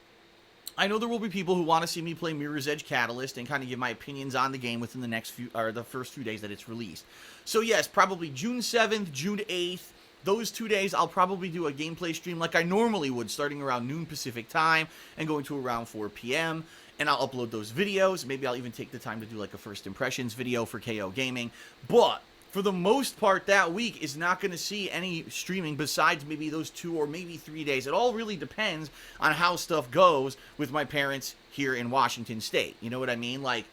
I know there will be people who want to see me play Mirror's Edge Catalyst and kind of give my opinions on the game within the next few, or the first few days that it's released. So yes, probably June 7th, June 8th, those 2 days I'll probably do a gameplay stream like I normally would, starting around noon Pacific time and going to around 4 p.m. And I'll upload those videos. Maybe I'll even take the time to do like a first impressions video for KOGaming. But for the most part, that week is not going to see any streaming besides maybe those 2 or maybe 3 days. It all really depends on how stuff goes with my parents here in Washington State. You know what I mean? Like,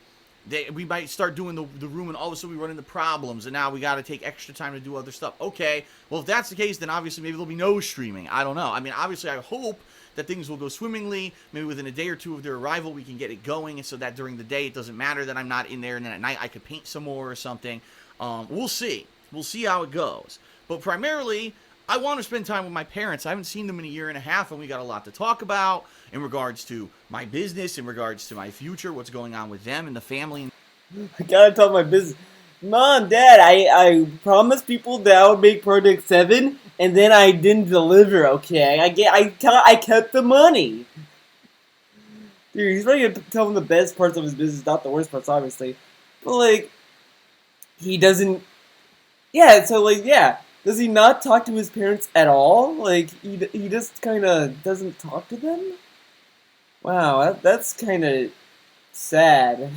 we might start doing the room, and all of a sudden we run into problems, and now we got to take extra time to do other stuff. Okay, well, if that's the case, then obviously maybe there'll be no streaming. I don't know. I mean, obviously I hope that things will go swimmingly. Maybe within a day or 2 of their arrival, we can get it going, so that during the day it doesn't matter that I'm not in there, and then at night I could paint some more or something. We'll see. We'll see how it goes. But primarily, I want to spend time with my parents. I haven't seen them in a year and a half, and we got a lot to talk about in regards to my business, in regards to my future, what's going on with them and the family. I gotta tell my business. Mom, Dad, I promised people that I would make Project 7, and then I didn't deliver, okay? I kept the money. Dude, he's probably gonna tell them the best parts of his business, not the worst parts, obviously. But, like, he doesn't... Yeah, so, like, yeah. Does he not talk to his parents at all? Like, he just kind of doesn't talk to them? Wow, that's kind of sad.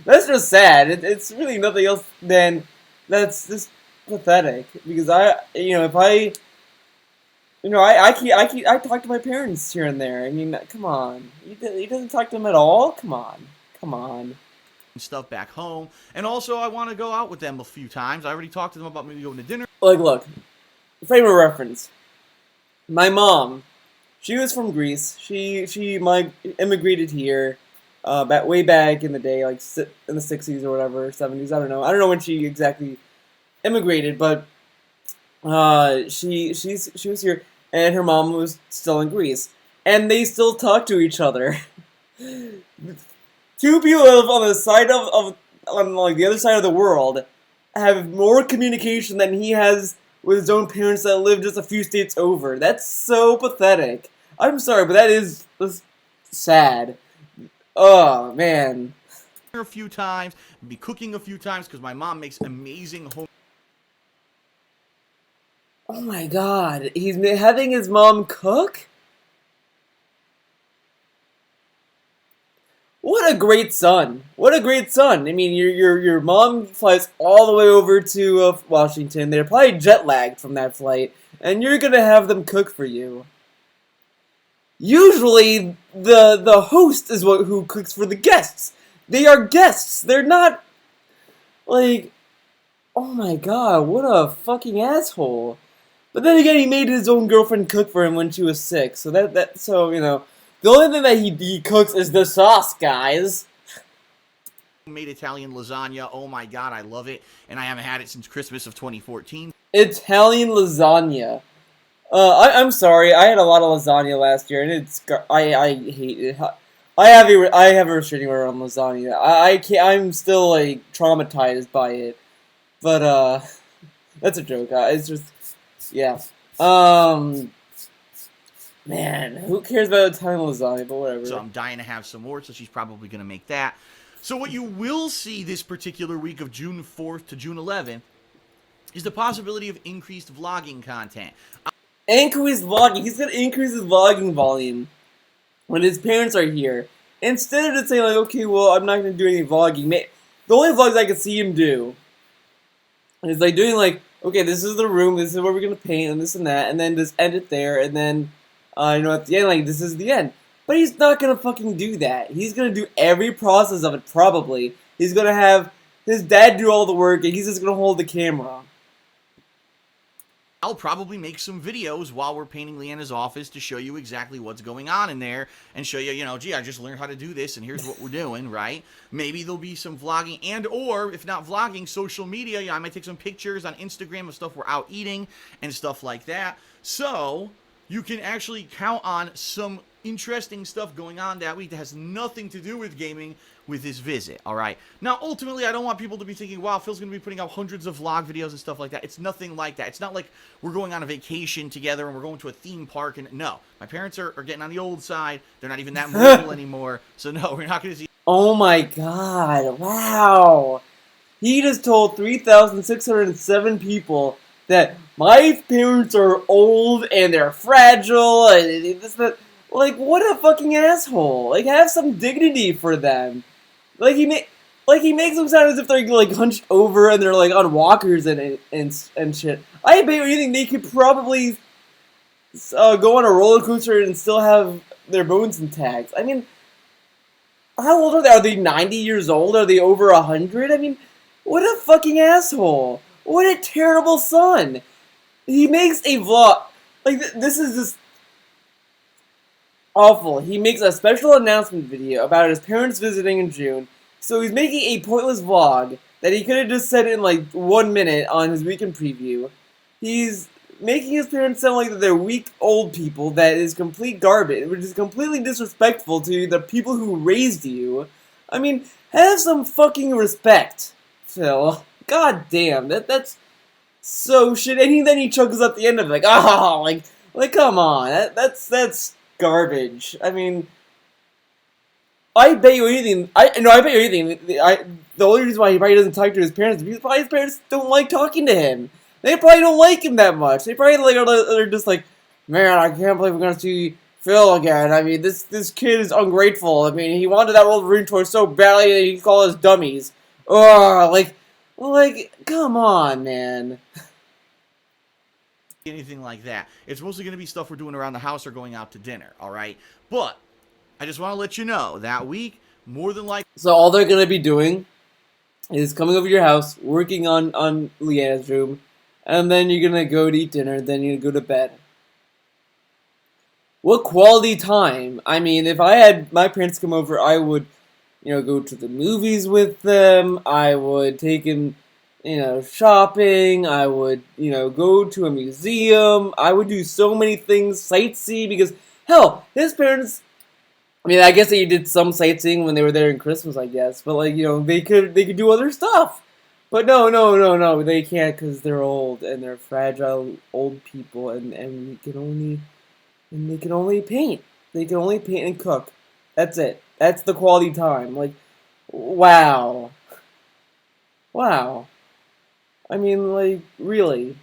That's just sad. It's really nothing else than that's just pathetic. Because if I talk to my parents here and there. I mean, come on. He doesn't talk to them at all. Come on. And stuff back home, and also I want to go out with them a few times. I already talked to them about maybe going to dinner. Like, look, frame of reference. My mom, she was from Greece. She immigrated here, way back in the day, like in the 60s or whatever, 70s. I don't know when she exactly immigrated, but she was here, and her mom was still in Greece, and they still talk to each other. Two people on the side on like the other side of the world have more communication than he has with his own parents that live just a few states over. That's so pathetic. I'm sorry, but that's sad. Oh man. A few times, be cooking a few times because my mom makes amazing home. Oh my God, he's having his mom cook? What a great son! What a great son! I mean, your mom flies all the way over to Washington. They're probably jet lagged from that flight, and you're gonna have them cook for you. Usually, the host is who cooks for the guests. They are guests. They're not like. Oh my God! What a fucking asshole! But then again, he made his own girlfriend cook for him when she was sick. So the only thing that he cooks is the sauce, guys. Made Italian lasagna. Oh my God, I love it, and I haven't had it since Christmas of 2014. Italian lasagna. I'm sorry. I had a lot of lasagna last year, and I hate it. I have a restraining order on lasagna. I can't. I'm still like traumatized by it. But that's a joke. It's just yeah. Man, who cares about Italian lasagna, but whatever. So I'm dying to have some more, so she's probably going to make that. So what you will see this particular week of June 4th to June 11th is the possibility of increased vlogging content. Increased vlogging. He's going to increase his vlogging volume when his parents are here. Instead of just saying, like, okay, well, I'm not going to do any vlogging. The only vlogs I could see him do is, like, doing, like, okay, this is the room, this is where we're going to paint, and this and that, and then just end it there, and then... at the end, like, this is the end. But he's not gonna fucking do that. He's gonna do every process of it, probably. He's gonna have his dad do all the work, and he's just gonna hold the camera. I'll probably make some videos while we're painting Leanna's office to show you exactly what's going on in there and show you, gee, I just learned how to do this, and here's what we're doing, right? Maybe there'll be some vlogging or, if not vlogging, social media. I might take some pictures on Instagram of stuff we're out eating and stuff like that. So... you can actually count on some interesting stuff going on that week that has nothing to do with gaming with this visit, alright? Now, ultimately, I don't want people to be thinking, wow, Phil's going to be putting out hundreds of vlog videos and stuff like that. It's nothing like that. It's not like we're going on a vacation together and we're going to a theme park. And no, my parents are getting on the old side. They're not even that mobile anymore. So, no, we're not going to see... Oh my God, wow. He just told 3,607 people that my parents are old and they're fragile and this, that. Like, what a fucking asshole. Like, have some dignity for them. Like, he makes them sound as if they're, like, hunched over and they're, like, on walkers and shit. I bet you think they could probably go on a roller coaster and still have their bones intact. I mean, how old are they? Are they 90 years old? Are they over 100? I mean, what a fucking asshole. What a terrible son! He makes a vlog. Like, this is just awful. He makes a special announcement video about his parents visiting in June. So he's making a pointless vlog that he could have just said in, like, 1 minute on his weekend preview. He's making his parents sound like they're weak old people, that is complete garbage, which is completely disrespectful to the people who raised you. I mean, have some fucking respect, Phil. God damn, that's so shit. And then he chuckles at the end of it, like, oh, like come on, that's garbage. I mean, I bet you anything. I bet you anything. The only reason why he probably doesn't talk to his parents is because probably his parents don't like talking to him. They probably don't like him that much. They probably they're just like, man, I can't believe we're gonna see Phil again. I mean, this kid is ungrateful. I mean, he wanted that Wolverine toy so badly that he called us dummies. Ugh, like, come on, man. Anything like that. It's mostly going to be stuff we're doing around the house or going out to dinner, all right? But I just want to let you know, that week, more than likely... So all they're gonna be doing is coming over to your house, working on Leanna's room, and then you're gonna go to eat dinner, then you're gonna go to bed. What quality time? I mean, if I had my parents come over, I would, go to the movies with them. I would take them, shopping. I would, go to a museum. I would do so many things, sightsee, because, hell, his parents... I mean, I guess they did some sightseeing when they were there in Christmas, I guess. But, they could do other stuff. But no, they can't because they're old, and they're fragile old people, and they can only paint. They can only paint and cook. That's it. That's the quality time. Like, wow. Wow. I mean, like, really.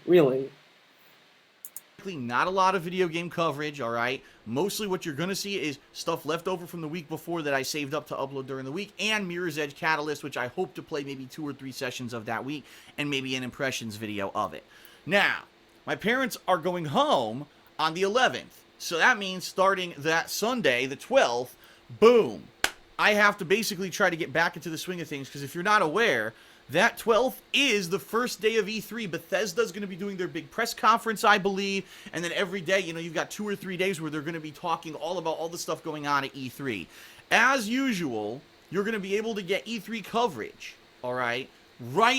Not a lot of video game coverage, all right? Mostly what you're going to see is stuff left over from the week before that I saved up to upload during the week, and Mirror's Edge Catalyst, which I hope to play maybe 2 or 3 sessions of that week, and maybe an impressions video of it. Now, my parents are going home on the 11th, so that means starting that Sunday, the 12th, boom, I have to basically try to get back into the swing of things, because if you're not aware, that 12th is the first day of E3. Bethesda's going to be doing their big press conference, I believe. And then every day, you've got 2 or 3 days where they're going to be talking all about all the stuff going on at E3. As usual, you're going to be able to get E3 coverage, all right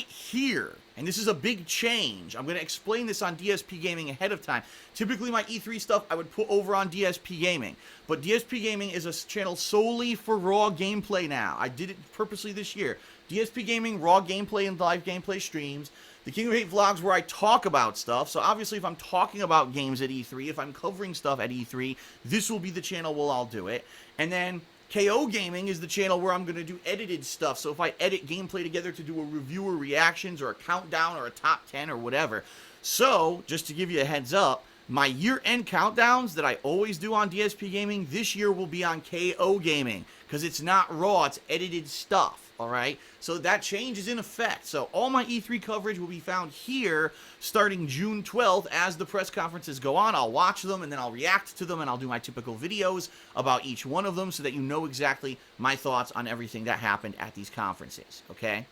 here. And this is a big change. I'm going to explain this on DSP Gaming ahead of time. Typically, my E3 stuff I would put over on DSP Gaming. But DSP Gaming is a channel solely for raw gameplay now. I did it purposely this year. DSP Gaming, raw gameplay and live gameplay streams. The King of Hate vlogs where I talk about stuff. So obviously if I'm talking about games at E3, if I'm covering stuff at E3, this will be the channel where I'll do it. And then KOGaming is the channel where I'm going to do edited stuff. So if I edit gameplay together to do a review or reactions or a countdown or a top 10 or whatever. So, just to give you a heads up, my year-end countdowns that I always do on DSP Gaming, this year will be on KOGaming. Because it's not raw, it's edited stuff, alright? So that change is in effect. So all my E3 coverage will be found here starting June 12th as the press conferences go on. I'll watch them and then I'll react to them and I'll do my typical videos about each one of them so that you know exactly my thoughts on everything that happened at these conferences, okay?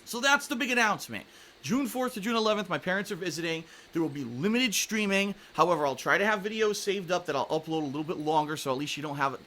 So that's the big announcement. June 4th to June 11th, my parents are visiting. There will be limited streaming. However, I'll try to have videos saved up that I'll upload a little bit longer, so at least you don't have,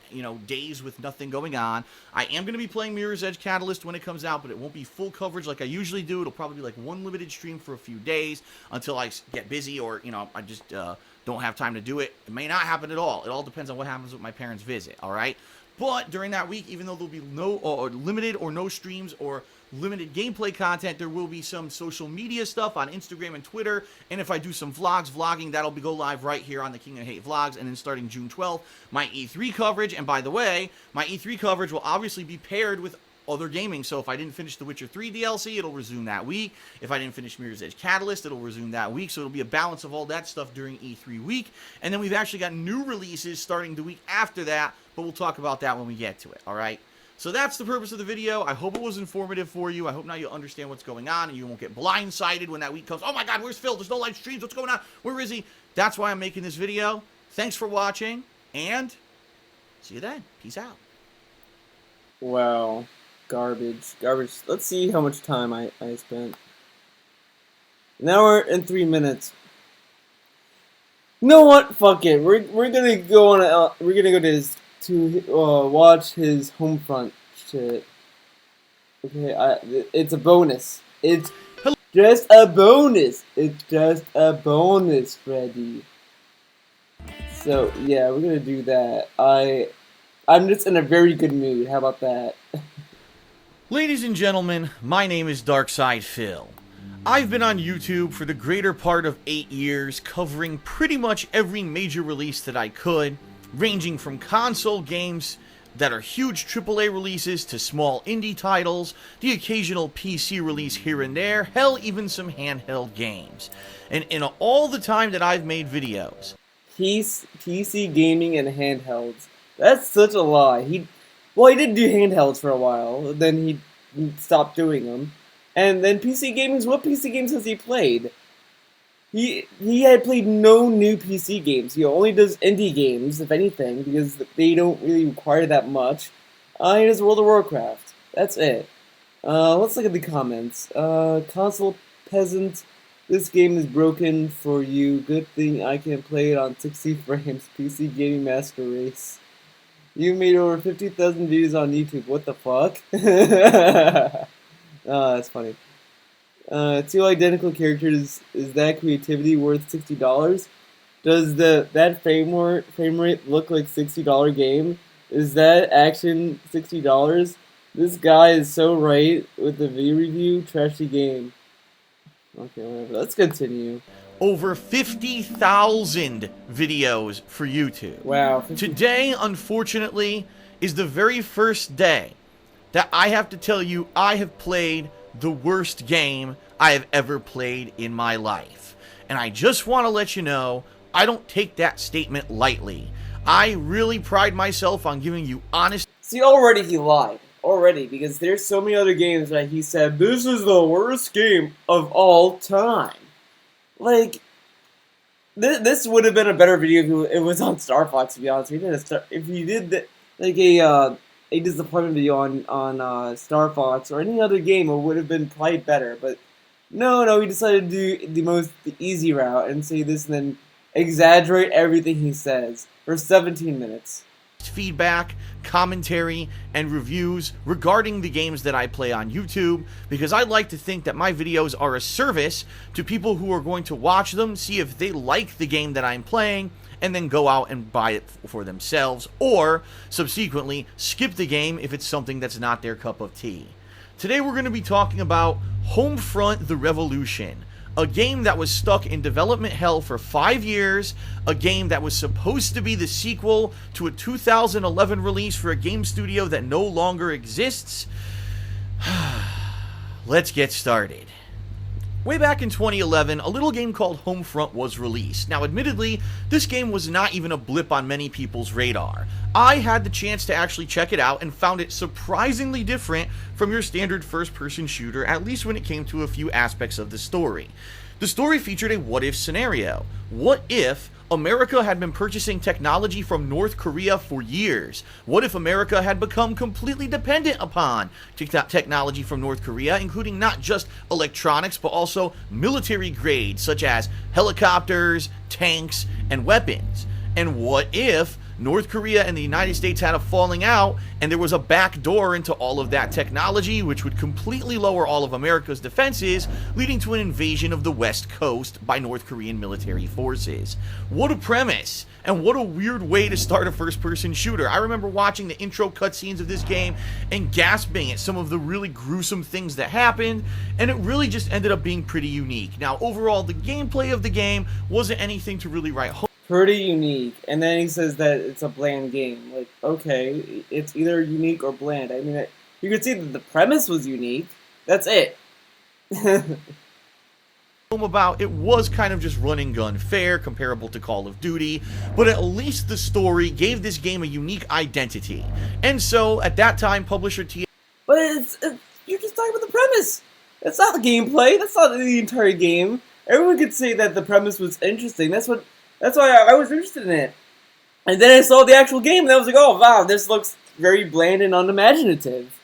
days with nothing going on. I am going to be playing Mirror's Edge Catalyst when it comes out, but it won't be full coverage like I usually do. It'll probably be like one limited stream for a few days until I get busy or, I just don't have time to do it. It may not happen at all. It all depends on what happens with my parents' visit, all right? But during that week, even though there'll be no or limited or no streams or limited gameplay content, there will be some social media stuff on Instagram and Twitter. And if I do some vlogging, that'll go live right here on the King of Hate vlogs. And then starting June 12th, my E3 coverage. And by the way, my E3 coverage will obviously be paired with other gaming. So if I didn't finish The Witcher 3 DLC, it'll resume that week. If I didn't finish Mirror's Edge Catalyst, it'll resume that week. So it'll be a balance of all that stuff during E3 week. And then we've actually got new releases starting the week after that, but we'll talk about that when we get to it, all right? So that's the purpose of the video. I hope it was informative for you. I hope now you'll understand what's going on and you won't get blindsided when that week comes. Oh my God, where's Phil? There's no live streams. What's going on? Where is he? That's why I'm making this video. Thanks for watching, and see you then. Peace out. Wow. Garbage. Let's see how much time I spent. An hour and 3 minutes. You know what? Fuck it. We're gonna go on. We're gonna go to watch his Homefront shit. Okay, it's a bonus. It's just a bonus. It's just a bonus, Freddy. So yeah, we're gonna do that. I'm just in a very good mood. How about that? Ladies and gentlemen, my name is Darkside Phil. I've been on YouTube for the greater part of 8 years, covering pretty much every major release that I could, ranging from console games that are huge AAA releases to small indie titles, the occasional PC release here and there, hell, even some handheld games. And in all the time that I've made videos, PC gaming and handhelds. That's such a lie. He did do handhelds for a while. Then he stopped doing them. And then PC gaming. What PC games has he played? He had played no new PC games. He only does indie games, if anything, because they don't really require that much. He does World of Warcraft. That's it. Let's look at the comments. Console peasant. This game is broken for you. Good thing I can play it on 60 frames. PC Gaming Master Race. You made over 50,000 views on YouTube. What the fuck? Oh, that's funny. Two identical characters. Is that creativity worth $60? Does that frame rate look like $60 game? Is that action $60? This guy is so right with the video review. Trashy game. Okay, whatever. Let's continue. over 50,000 videos for YouTube. Wow. Today, unfortunately, is the very first day that I have to tell you I have played the worst game I have ever played in my life. And I just want to let you know, I don't take that statement lightly. I really pride myself on giving you honest... See, already he lied. Already, because there's so many other games that he said, this is the worst game of all time. Like, this would have been a better video if it was on Star Fox, to be honest. If he did a disappointment video on Star Fox or any other game, it would have been probably better. But no, he decided to do the easy route and say this and then exaggerate everything he says for 17 minutes. Feedback, commentary, and reviews regarding the games that I play on YouTube, because I like to think that my videos are a service to people who are going to watch them, see if they like the game that I'm playing, and then go out and buy it for themselves, or subsequently skip the game if it's something that's not their cup of tea. Today we're going to be talking about Homefront: The Revolution, a game that was stuck in development hell for 5 years, a game that was supposed to be the sequel to a 2011 release for a game studio that no longer exists. Let's get started. Way back in 2011, a little game called Homefront was released. Now, admittedly, this game was not even a blip on many people's radar. I had the chance to actually check it out and found it surprisingly different from your standard first-person shooter, at least when it came to a few aspects of the story. The story featured a what-if scenario. What if America had been purchasing technology from North Korea for years? What if America had become completely dependent upon technology from North Korea, including not just electronics, but also military grades, such as helicopters, tanks, and weapons? And what if North Korea and the United States had a falling out, and there was a back door into all of that technology, which would completely lower all of America's defenses, leading to an invasion of the West Coast by North Korean military forces? What a premise! And what a weird way to start a first-person shooter. I remember watching the intro cutscenes of this game and gasping at some of the really gruesome things that happened, and it really just ended up being pretty unique. Now, overall, the gameplay of the game wasn't anything to really write home. Pretty unique, and then he says that it's a bland game. Like, okay, it's either unique or bland. I mean, you could see that the premise was unique. That's it. About it was kind of just run and gun fare, comparable to Call of Duty, but at least the story gave this game a unique identity. And so, at that time, publisher But you're just talking about the premise. That's not the gameplay. That's not the entire game. Everyone could say that the premise was interesting. That's why I was interested in it. And then I saw the actual game, and I was like, oh, wow, this looks very bland and unimaginative.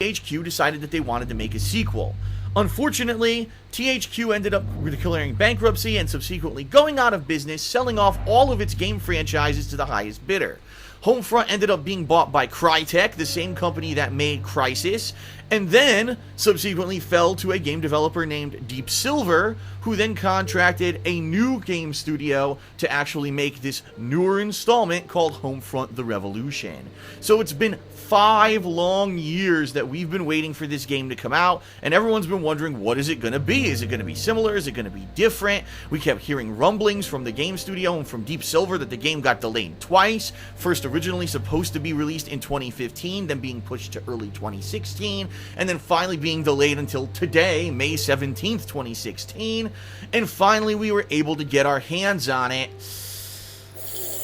THQ decided that they wanted to make a sequel. Unfortunately, THQ ended up declaring bankruptcy and subsequently going out of business, selling off all of its game franchises to the highest bidder. Homefront ended up being bought by Crytek, the same company that made Crysis, and then subsequently fell to a game developer named Deep Silver, who then contracted a new game studio to actually make this newer installment called Homefront: The Revolution. So it's been 5 long years that we've been waiting for this game to come out, and everyone's been wondering, what is it going to be? Is it going to be similar? Is it going to be different? We kept hearing rumblings from the game studio and from Deep Silver that the game got delayed twice. First originally supposed to be released in 2015, then being pushed to early 2016, and then finally being delayed until today, May 17th, 2016, and finally we were able to get our hands on it.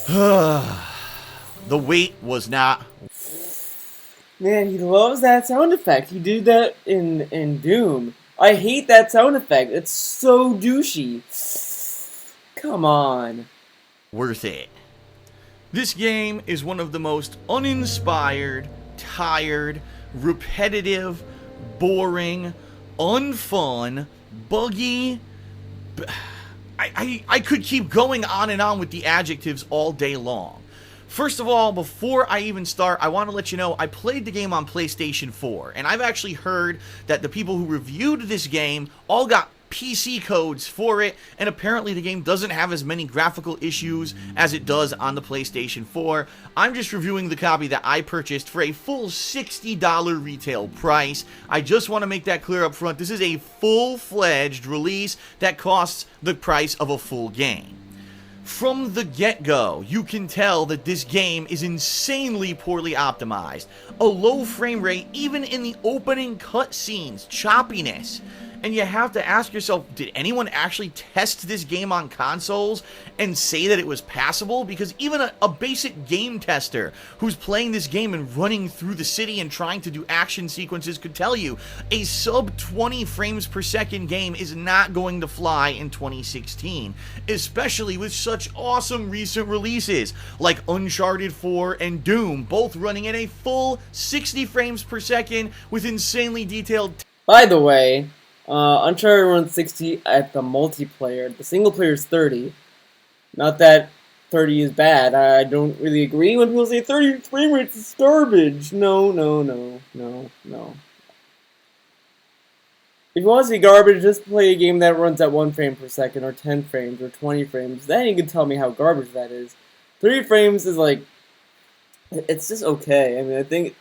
The wait was not... Man, he loves that sound effect. He did that in Doom. I hate that sound effect. It's so douchey. Come on. Worth it. This game is one of the most uninspired, tired, repetitive, boring, unfun, buggy... I could keep going on and on with the adjectives all day long. First of all, before I even start, I want to let you know I played the game on PlayStation 4, and I've actually heard that the people who reviewed this game all got PC codes for it, and apparently the game doesn't have as many graphical issues as it does on the PlayStation 4. I'm just reviewing the copy that I purchased for a full $60 retail price. I just want to make that clear up front. This is a full-fledged release that costs the price of a full game. From the get-go, you can tell that this game is insanely poorly optimized. A low frame rate, even in the opening cutscenes, choppiness. And you have to ask yourself, did anyone actually test this game on consoles and say that it was passable? Because even a basic game tester who's playing this game and running through the city and trying to do action sequences could tell you a sub 20 frames per second game is not going to fly in 2016, especially with such awesome recent releases like Uncharted 4 and Doom, both running at a full 60 frames per second with insanely detailed... By the way, Uncharted runs 60 at the multiplayer. The single player is 30. Not that 30 is bad. I don't really agree when people say 30 frame rates is garbage. No. If you want to see garbage, just play a game that runs at 1 frame per second, or 10 frames, or 20 frames. Then you can tell me how garbage that is. 30 frames is like... it's just okay. I mean, I think...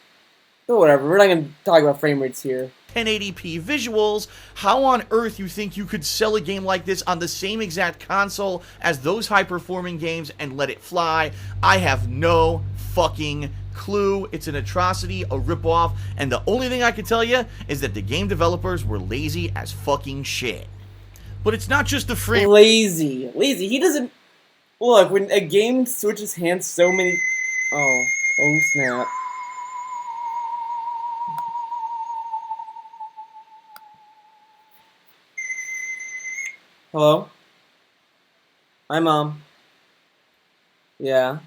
but whatever, we're not going to talk about frame rates here. 1080p visuals, how on earth you think you could sell a game like this on the same exact console as those high-performing games and let it fly? I have no fucking clue. It's an atrocity, a ripoff, and the only thing I can tell you is that the game developers were lazy as fucking shit. But it's not just the frame... Lazy. He doesn't... look, when a game switches hands so many... oh snap. Hello? Hi, Mom. Yeah.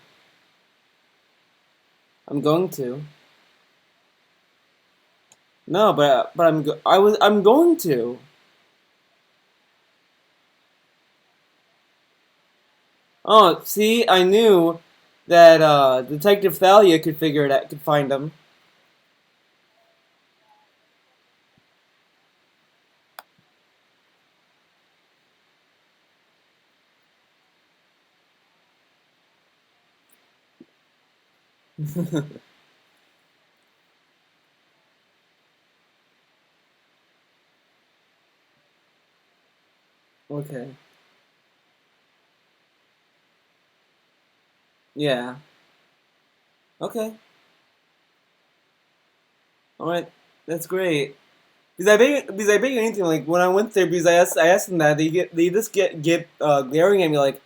I'm going to. No, but I'm going to. Oh, see, I knew that Detective Thalia could figure it out, could find him. Okay. Yeah. Okay. Alright. That's great. Because I bet you anything, like, when I went there, because I asked them that, they just get glaring at me like,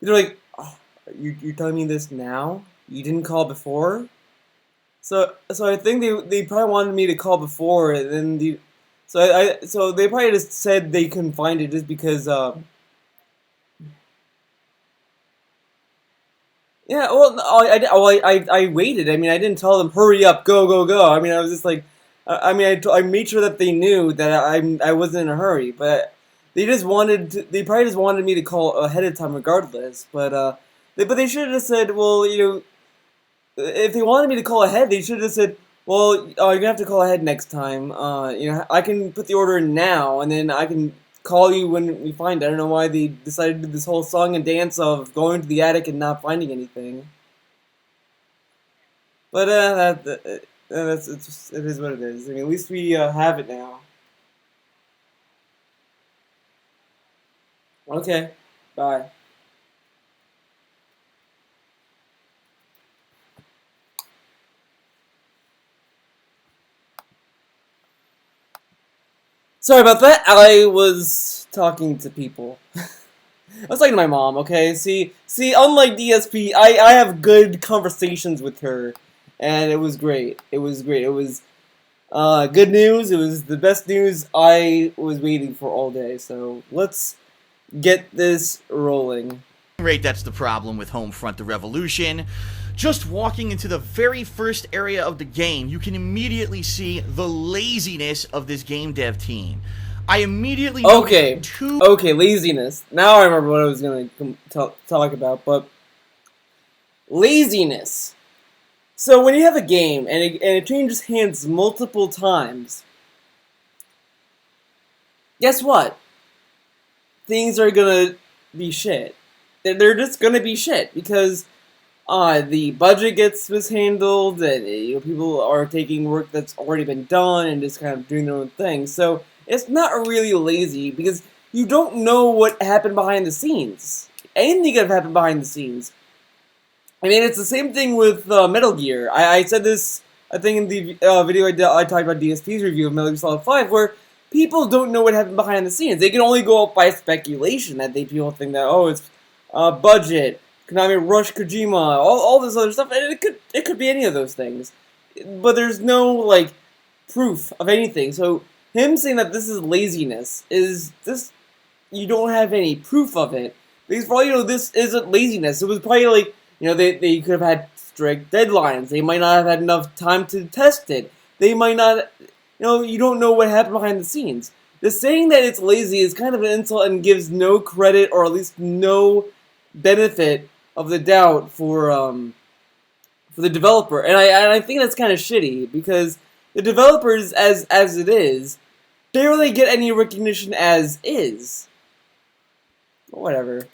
they're like, oh, you're telling me this now? You didn't call before? So I think they probably wanted me to call before, and then so they probably just said they couldn't find it just because yeah, well, I waited. I mean, I didn't tell them hurry up, go. I mean, I was just like, I made sure that they knew that I wasn't in a hurry, but they probably just wanted me to call ahead of time regardless. But they should have just said, well, if they wanted me to call ahead, they should have said, "Well, you're gonna have to call ahead next time. I can put the order in now, and then I can call you when we find it." I don't know why they decided to do this whole song and dance of going to the attic and not finding anything. But it is what it is. I mean, at least we have it now. Okay, bye. Sorry about that. I was talking to people. I was talking to my mom. Okay, see. Unlike DSP, I have good conversations with her, and it was great. It was great. It was good news. It was the best news I was waiting for all day. So let's get this rolling. Rate, that's the problem with Homefront: The Revolution. Just walking into the very first area of the game, you can immediately see the laziness of this game dev team. I immediately Okay, laziness. Now I remember what I was going to talk about, but laziness. So when you have a game and it changes hands multiple times, guess what? Things are gonna be shit. They're just gonna be shit because the budget gets mishandled, and people are taking work that's already been done and just kind of doing their own thing. So it's not really lazy because you don't know what happened behind the scenes. Anything could have happened behind the scenes. I mean, it's the same thing with Metal Gear. I said this, I think, in the video I talked about DSP's review of Metal Gear Solid 5, where people don't know what happened behind the scenes. They can only go up by speculation that people think that, oh, it's budget, Konami rushed Kojima, all this other stuff, and it could be any of those things. But there's no, like, proof of anything. So him saying that this is laziness is this, you don't have any proof of it. Because for all you know, this isn't laziness. It was probably like, they could have had strict deadlines. They might not have had enough time to test it. They might not, you don't know what happened behind the scenes. The saying that it's lazy is kind of an insult and gives no credit, or at least no benefit of the doubt for the developer. And I think that's kind of shitty, because the developers, as it is, barely get any recognition as is. Whatever.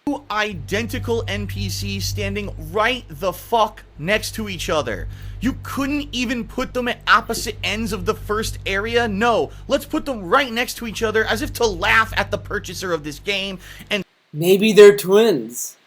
Two identical NPCs standing right the fuck next to each other. You couldn't even put them at opposite ends of the first area? No, let's put them right next to each other as if to laugh at the purchaser of this game and maybe they're twins.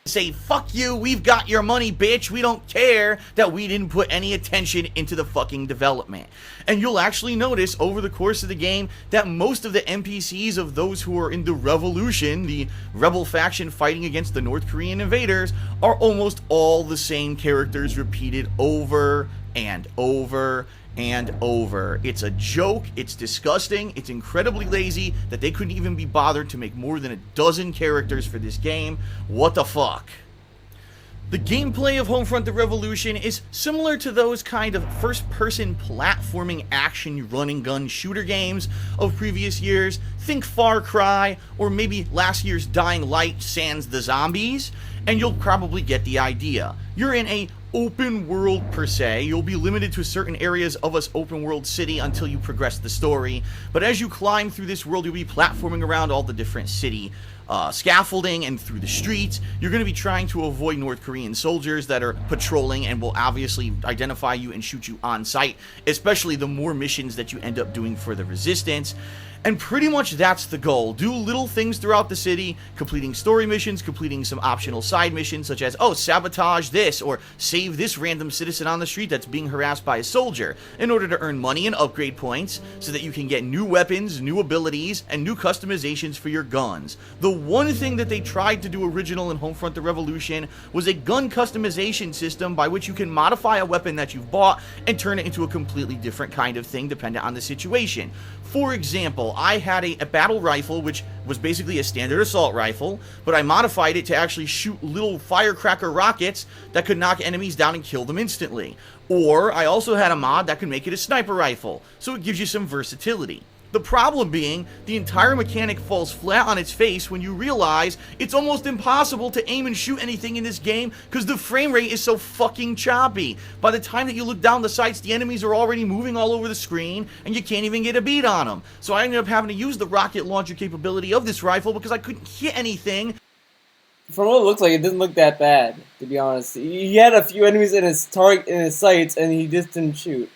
Say, fuck you, we've got your money, bitch, we don't care that we didn't put any attention into the fucking development. And you'll actually notice over the course of the game that most of the NPCs of those who are in the revolution, the rebel faction fighting against the North Korean invaders, are almost all the same characters repeated over and over and over. It's a joke, it's disgusting, it's incredibly lazy that they couldn't even be bothered to make more than a dozen characters for this game. What the fuck? The gameplay of Homefront: The Revolution is similar to those kind of first-person platforming action run-and-gun shooter games of previous years. Think Far Cry, or maybe last year's Dying Light sans the zombies, and you'll probably get the idea. You're in a open world per se. You'll be limited to certain areas of this open world city until you progress the story, but as you climb through this world, you'll be platforming around all the different city scaffolding and through the streets. You're going to be trying to avoid North Korean soldiers that are patrolling and will obviously identify you and shoot you on sight, especially the more missions that you end up doing for the resistance. And pretty much that's the goal. Do little things throughout the city, completing story missions, completing some optional side missions, such as, oh, sabotage this, or save this random citizen on the street that's being harassed by a soldier, in order to earn money and upgrade points, so that you can get new weapons, new abilities, and new customizations for your guns. The one thing that they tried to do original in Homefront: The Revolution was a gun customization system by which you can modify a weapon that you've bought and turn it into a completely different kind of thing depending on the situation. For example, I had a battle rifle, which was basically a standard assault rifle, but I modified it to actually shoot little firecracker rockets that could knock enemies down and kill them instantly. Or I also had a mod that could make it a sniper rifle, so it gives you some versatility. The problem being, the entire mechanic falls flat on its face when you realize it's almost impossible to aim and shoot anything in this game because the frame rate is so fucking choppy. By the time that you look down the sights, the enemies are already moving all over the screen and you can't even get a beat on them. So I ended up having to use the rocket launcher capability of this rifle because I couldn't hit anything. From what it looks like, it didn't look that bad, to be honest. He had a few enemies in his sights, and he just didn't shoot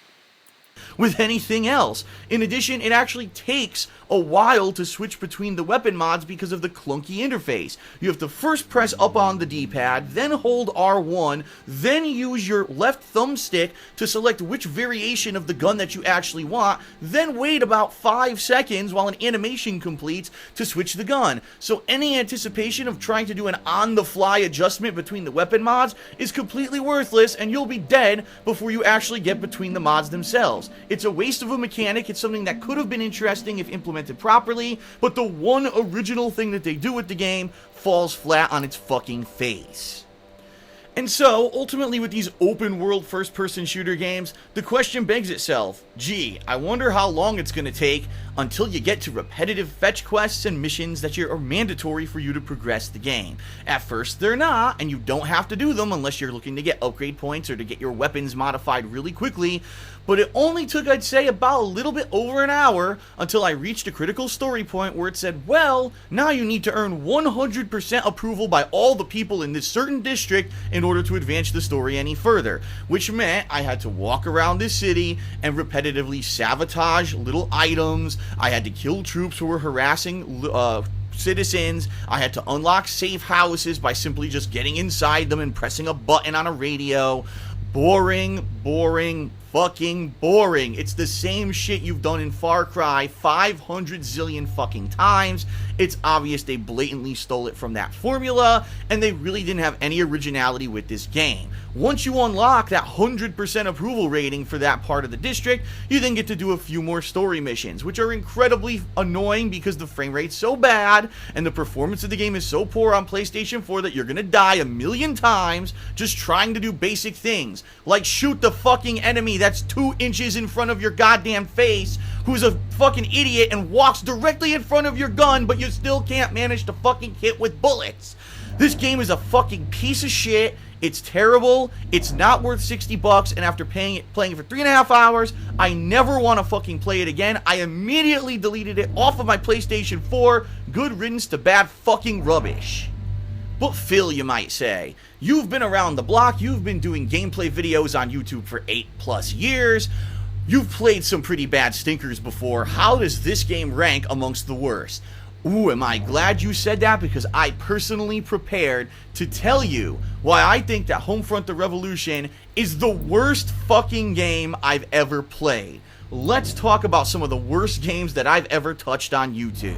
with anything else. In addition, it actually takes a while to switch between the weapon mods because of the clunky interface. You have to first press up on the D-pad, then hold R1, then use your left thumbstick to select which variation of the gun that you actually want, then wait about 5 seconds while an animation completes to switch the gun. So any anticipation of trying to do an on-the-fly adjustment between the weapon mods is completely worthless, and you'll be dead before you actually get between the mods themselves. It's a waste of a mechanic. It's something that could have been interesting if implemented properly, but the one original thing that they do with the game falls flat on its fucking face. And so, ultimately with these open world first person shooter games, the question begs itself, gee, I wonder how long it's going to take until you get to repetitive fetch quests and missions that are mandatory for you to progress the game. At first they're not, and you don't have to do them unless you're looking to get upgrade points or to get your weapons modified really quickly, but it only took, I'd say, about a little bit over an hour until I reached a critical story point where it said, well, now you need to earn 100% approval by all the people in this certain district in order to advance the story any further, which meant I had to walk around this city and repetitively sabotage little items. I had to kill troops who were harassing citizens. I had to unlock safe houses by simply just getting inside them and pressing a button on a radio. Boring, boring, fucking boring. It's the same shit you've done in Far Cry 500 zillion fucking times. It's obvious they blatantly stole it from that formula, and they really didn't have any originality with this game. Once you unlock that 100% approval rating for that part of the district, you then get to do a few more story missions, which are incredibly annoying because the frame rate's so bad and the performance of the game is so poor on PlayStation 4 that you're gonna die a million times just trying to do basic things, like shoot the fucking enemy that's 2 inches in front of your goddamn face, who's a fucking idiot and walks directly in front of your gun, but you still can't manage to fucking hit with bullets. This game is a fucking piece of shit. It's terrible. It's not worth $60, and after playing it for 3.5 hours, I never want to fucking play it again. I immediately deleted it off of my PlayStation 4. Good riddance to bad fucking rubbish. But Phil, you might say, you've been around the block, you've been doing gameplay videos on YouTube for 8+ years, you've played some pretty bad stinkers before. How does this game rank amongst the worst? Ooh, am I glad you said that, because I personally prepared to tell you why I think that Homefront: The Revolution is the worst fucking game I've ever played. Let's talk about some of the worst games that I've ever touched on YouTube.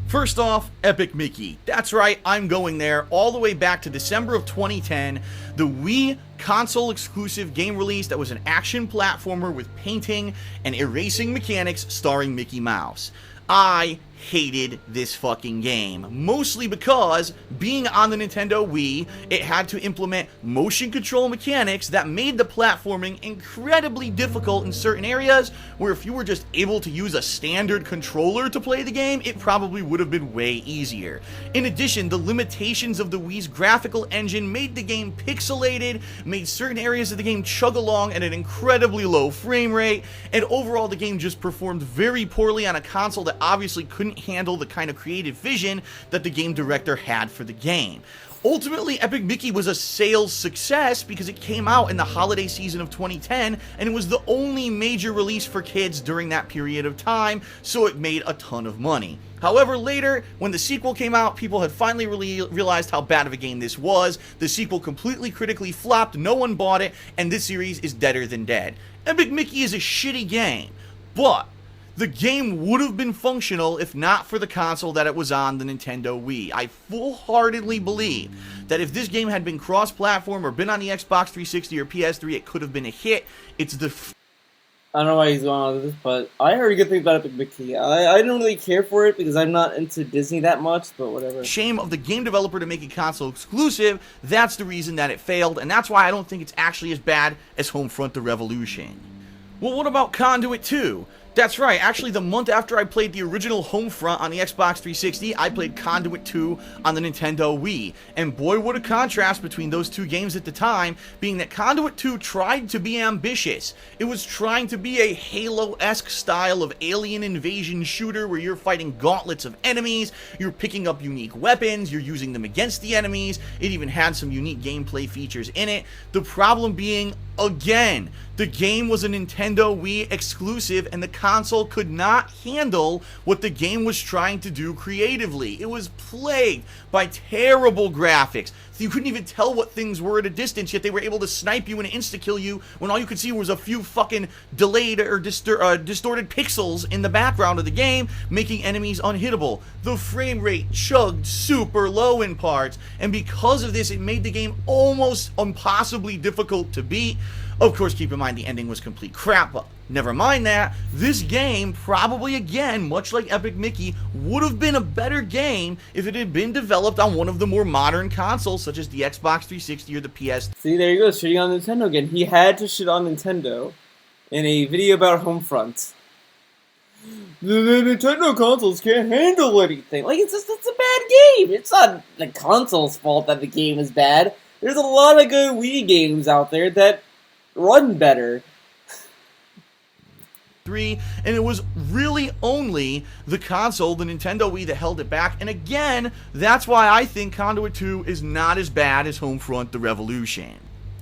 First off, Epic Mickey. That's right, I'm going there all the way back to December of 2010, the Wii console exclusive game release that was an action platformer with painting and erasing mechanics starring Mickey Mouse. I hated this fucking game, mostly because being on the Nintendo Wii, it had to implement motion control mechanics that made the platforming incredibly difficult in certain areas, where if you were just able to use a standard controller to play the game, it probably would have been way easier. In addition, the limitations of the Wii's graphical engine made the game pixelated, made certain areas of the game chug along at an incredibly low frame rate, and overall the game just performed very poorly on a console that obviously couldn't handle the kind of creative vision that the game director had for the game. Ultimately, Epic Mickey was a sales success because it came out in the holiday season of 2010, and it was the only major release for kids during that period of time, so it made a ton of money. However, later, when the sequel came out, people had finally realized how bad of a game this was. The sequel completely critically flopped, no one bought it, and this series is deader than dead. Epic Mickey is a shitty game, but the game would have been functional if not for the console that it was on, the Nintendo Wii. I full-heartedly believe that if this game had been cross-platform or been on the Xbox 360 or PS3, it could have been a hit. It's the... I don't know why he's going on with this, but I heard good things about Epic Mickey. I didn't really care for it because I'm not into Disney that much, but whatever. Shame of the game developer to make it console exclusive. That's the reason that it failed, and that's why I don't think it's actually as bad as Homefront: The Revolution. Well, what about Conduit 2? That's right. Actually, the month after I played the original Homefront on the Xbox 360, I played Conduit 2 on the Nintendo Wii. And boy, what a contrast between those two games at the time, being that Conduit 2 tried to be ambitious. It was trying to be a Halo-esque style of alien invasion shooter where you're fighting gauntlets of enemies, you're picking up unique weapons, you're using them against the enemies. It even had some unique gameplay features in it. The problem being, again, the game was a Nintendo Wii exclusive and the console could not handle what the game was trying to do creatively. It was plagued by terrible graphics. You couldn't even tell what things were at a distance, yet they were able to snipe you and insta-kill you when all you could see was a few fucking delayed or distorted pixels in the background of the game, making enemies unhittable. The frame rate chugged super low in parts, and because of this, it made the game almost impossibly difficult to beat. Of course, keep in mind the ending was complete crap, but never mind that. This game, probably again, much like Epic Mickey, would have been a better game if it had been developed on one of the more modern consoles, such as the Xbox 360 or the PS. See, there you go, shitting on Nintendo again. He had to shit on Nintendo in a video about Homefront. The Nintendo consoles can't handle anything. Like, it's a bad game. It's not the console's fault that the game is bad. There's a lot of good Wii games out there that run better. And it was really only the console, the Nintendo Wii, that held it back. And again, that's why I think Conduit 2 is not as bad as Homefront: The Revolution.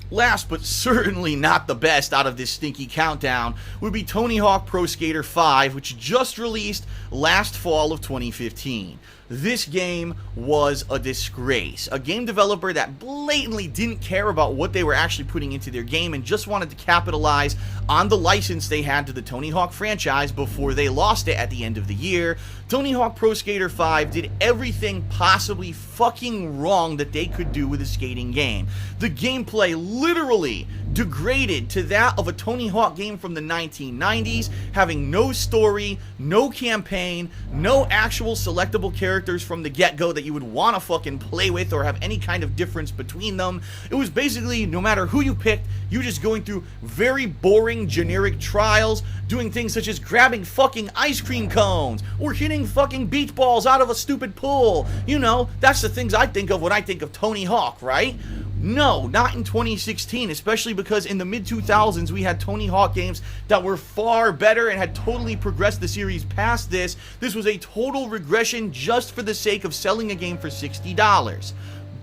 Last but certainly not the best out of this stinky countdown would be Tony Hawk Pro Skater 5, which just released last fall of 2015. This game was a disgrace. A game developer that blatantly didn't care about what they were actually putting into their game and just wanted to capitalize on the license they had to the Tony Hawk franchise before they lost it at the end of the year. Tony Hawk Pro Skater 5 did everything possibly fucking wrong that they could do with a skating game. The gameplay literally degraded to that of a Tony Hawk game from the 1990s, having no story, no campaign, no actual selectable characters from the get-go that you would want to fucking play with or have any kind of difference between them. It was basically, no matter who you picked, you just going through very boring generic trials, doing things such as grabbing fucking ice cream cones or hitting fucking beach balls out of a stupid pool. You know, that's the things I think of when I think of Tony Hawk, right? No, not in 2016, especially because in the mid-2000s we had Tony Hawk games that were far better and had totally progressed the series past this. This was a total regression just for the sake of selling a game for $60.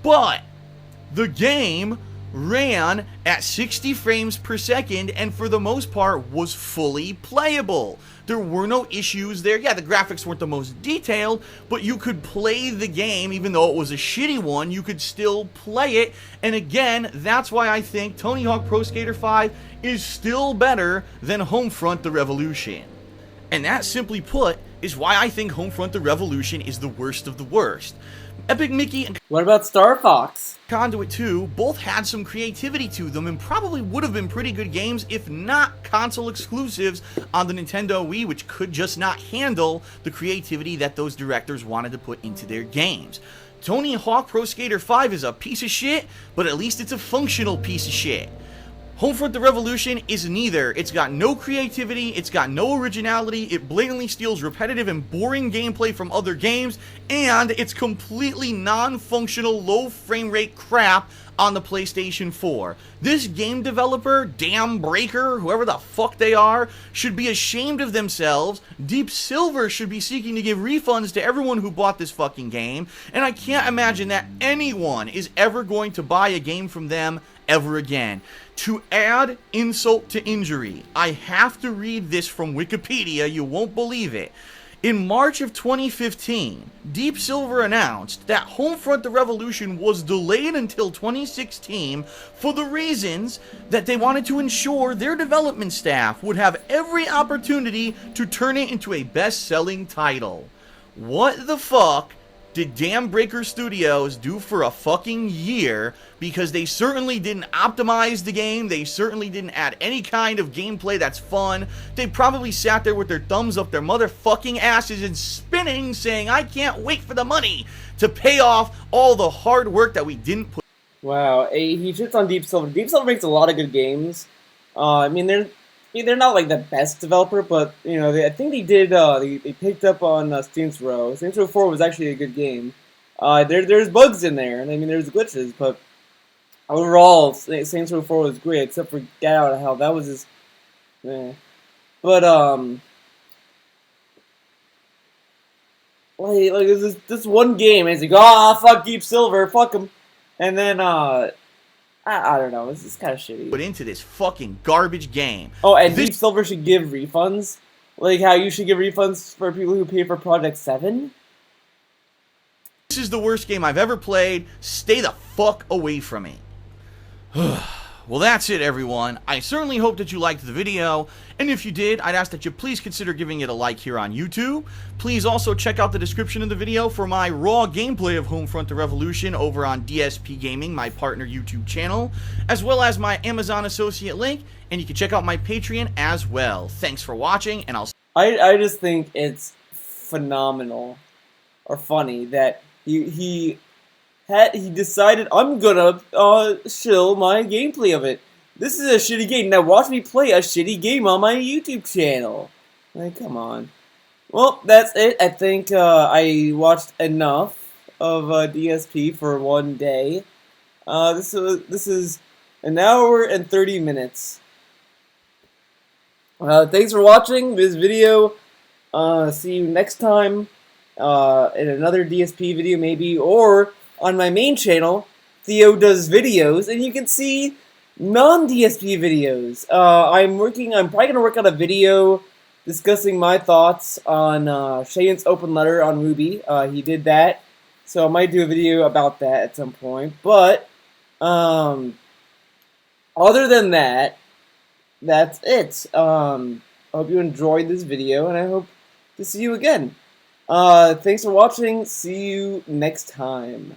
But the game ran at 60 frames per second and for the most part was fully playable. There were no issues there. Yeah, the graphics weren't the most detailed, but you could play the game, even though it was a shitty one, you could still play it. And again, that's why I think Tony Hawk Pro Skater 5 is still better than Homefront: The Revolution. And that, simply put, is why I think Homefront: The Revolution is the worst of the worst. Epic Mickey and What about Star Fox? Conduit 2 both had some creativity to them and probably would have been pretty good games if not console exclusives on the Nintendo Wii, which could just not handle the creativity that those directors wanted to put into their games. Tony Hawk Pro Skater 5 is a piece of shit, but at least it's a functional piece of shit. Homefront: The Revolution is neither. It's got no creativity, it's got no originality, it blatantly steals repetitive and boring gameplay from other games, and it's completely non-functional, low frame rate crap on the PlayStation 4. This game developer, Dam Breaker, whoever the fuck they are, should be ashamed of themselves. Deep Silver should be seeking to give refunds to everyone who bought this fucking game, and I can't imagine that anyone is ever going to buy a game from them ever again. To add insult to injury, I have to read this from Wikipedia, you won't believe it. In March of 2015, Deep Silver announced that Homefront: The Revolution was delayed until 2016 for the reasons that they wanted to ensure their development staff would have every opportunity to turn it into a best-selling title. What the fuck did Dam Breaker Studios do for a fucking year? Because they certainly didn't optimize the game, they certainly didn't add any kind of gameplay that's fun. They probably sat there with their thumbs up their motherfucking asses and spinning, saying, I can't wait for the money to pay off all the hard work that we didn't put. Wow, he shits on Deep Silver. Deep Silver makes a lot of good games. I mean, mean, they're not like the best developer, but you know, I think they did. They picked up on Saints Row. Saints Row 4 was actually a good game. There's bugs in there, and I mean, there's glitches, but overall, Saints Row 4 was great, except for Get Out of Hell. That was just, eh. But like this one game, and it's like, fuck Deep Silver, fuck him, and then I don't know, it's just kind of shitty. Put into this fucking garbage game. Oh, and Deep Silver should give refunds, like how you should give refunds for people who pay for Project 7. This is the worst game I've ever played. Stay the fuck away from me. Well, that's it, everyone. I certainly hope that you liked the video, and if you did, I'd ask that you please consider giving it a like here on YouTube. Please also check out the description of the video for my raw gameplay of Homefront: The Revolution over on DSP Gaming, my partner YouTube channel, as well as my Amazon associate link, and you can check out my Patreon as well. Thanks for watching, and I just think it's phenomenal, or funny, that he decided, I'm gonna shill my gameplay of it. This is a shitty game. Now watch me play a shitty game on my YouTube channel. Like, come on. Well, that's it. I think I watched enough of DSP for one day. This is an hour and 30 minutes. Thanks for watching this video. See you next time in another DSP video, maybe, or on my main channel, Theo does videos, and you can see non-DSP videos. I'm probably gonna work on a video discussing my thoughts on Shane's open letter on Ruby. He did that, so I might do a video about that at some point. But other than that, that's it. I hope you enjoyed this video, and I hope to see you again. Thanks for watching. See you next time.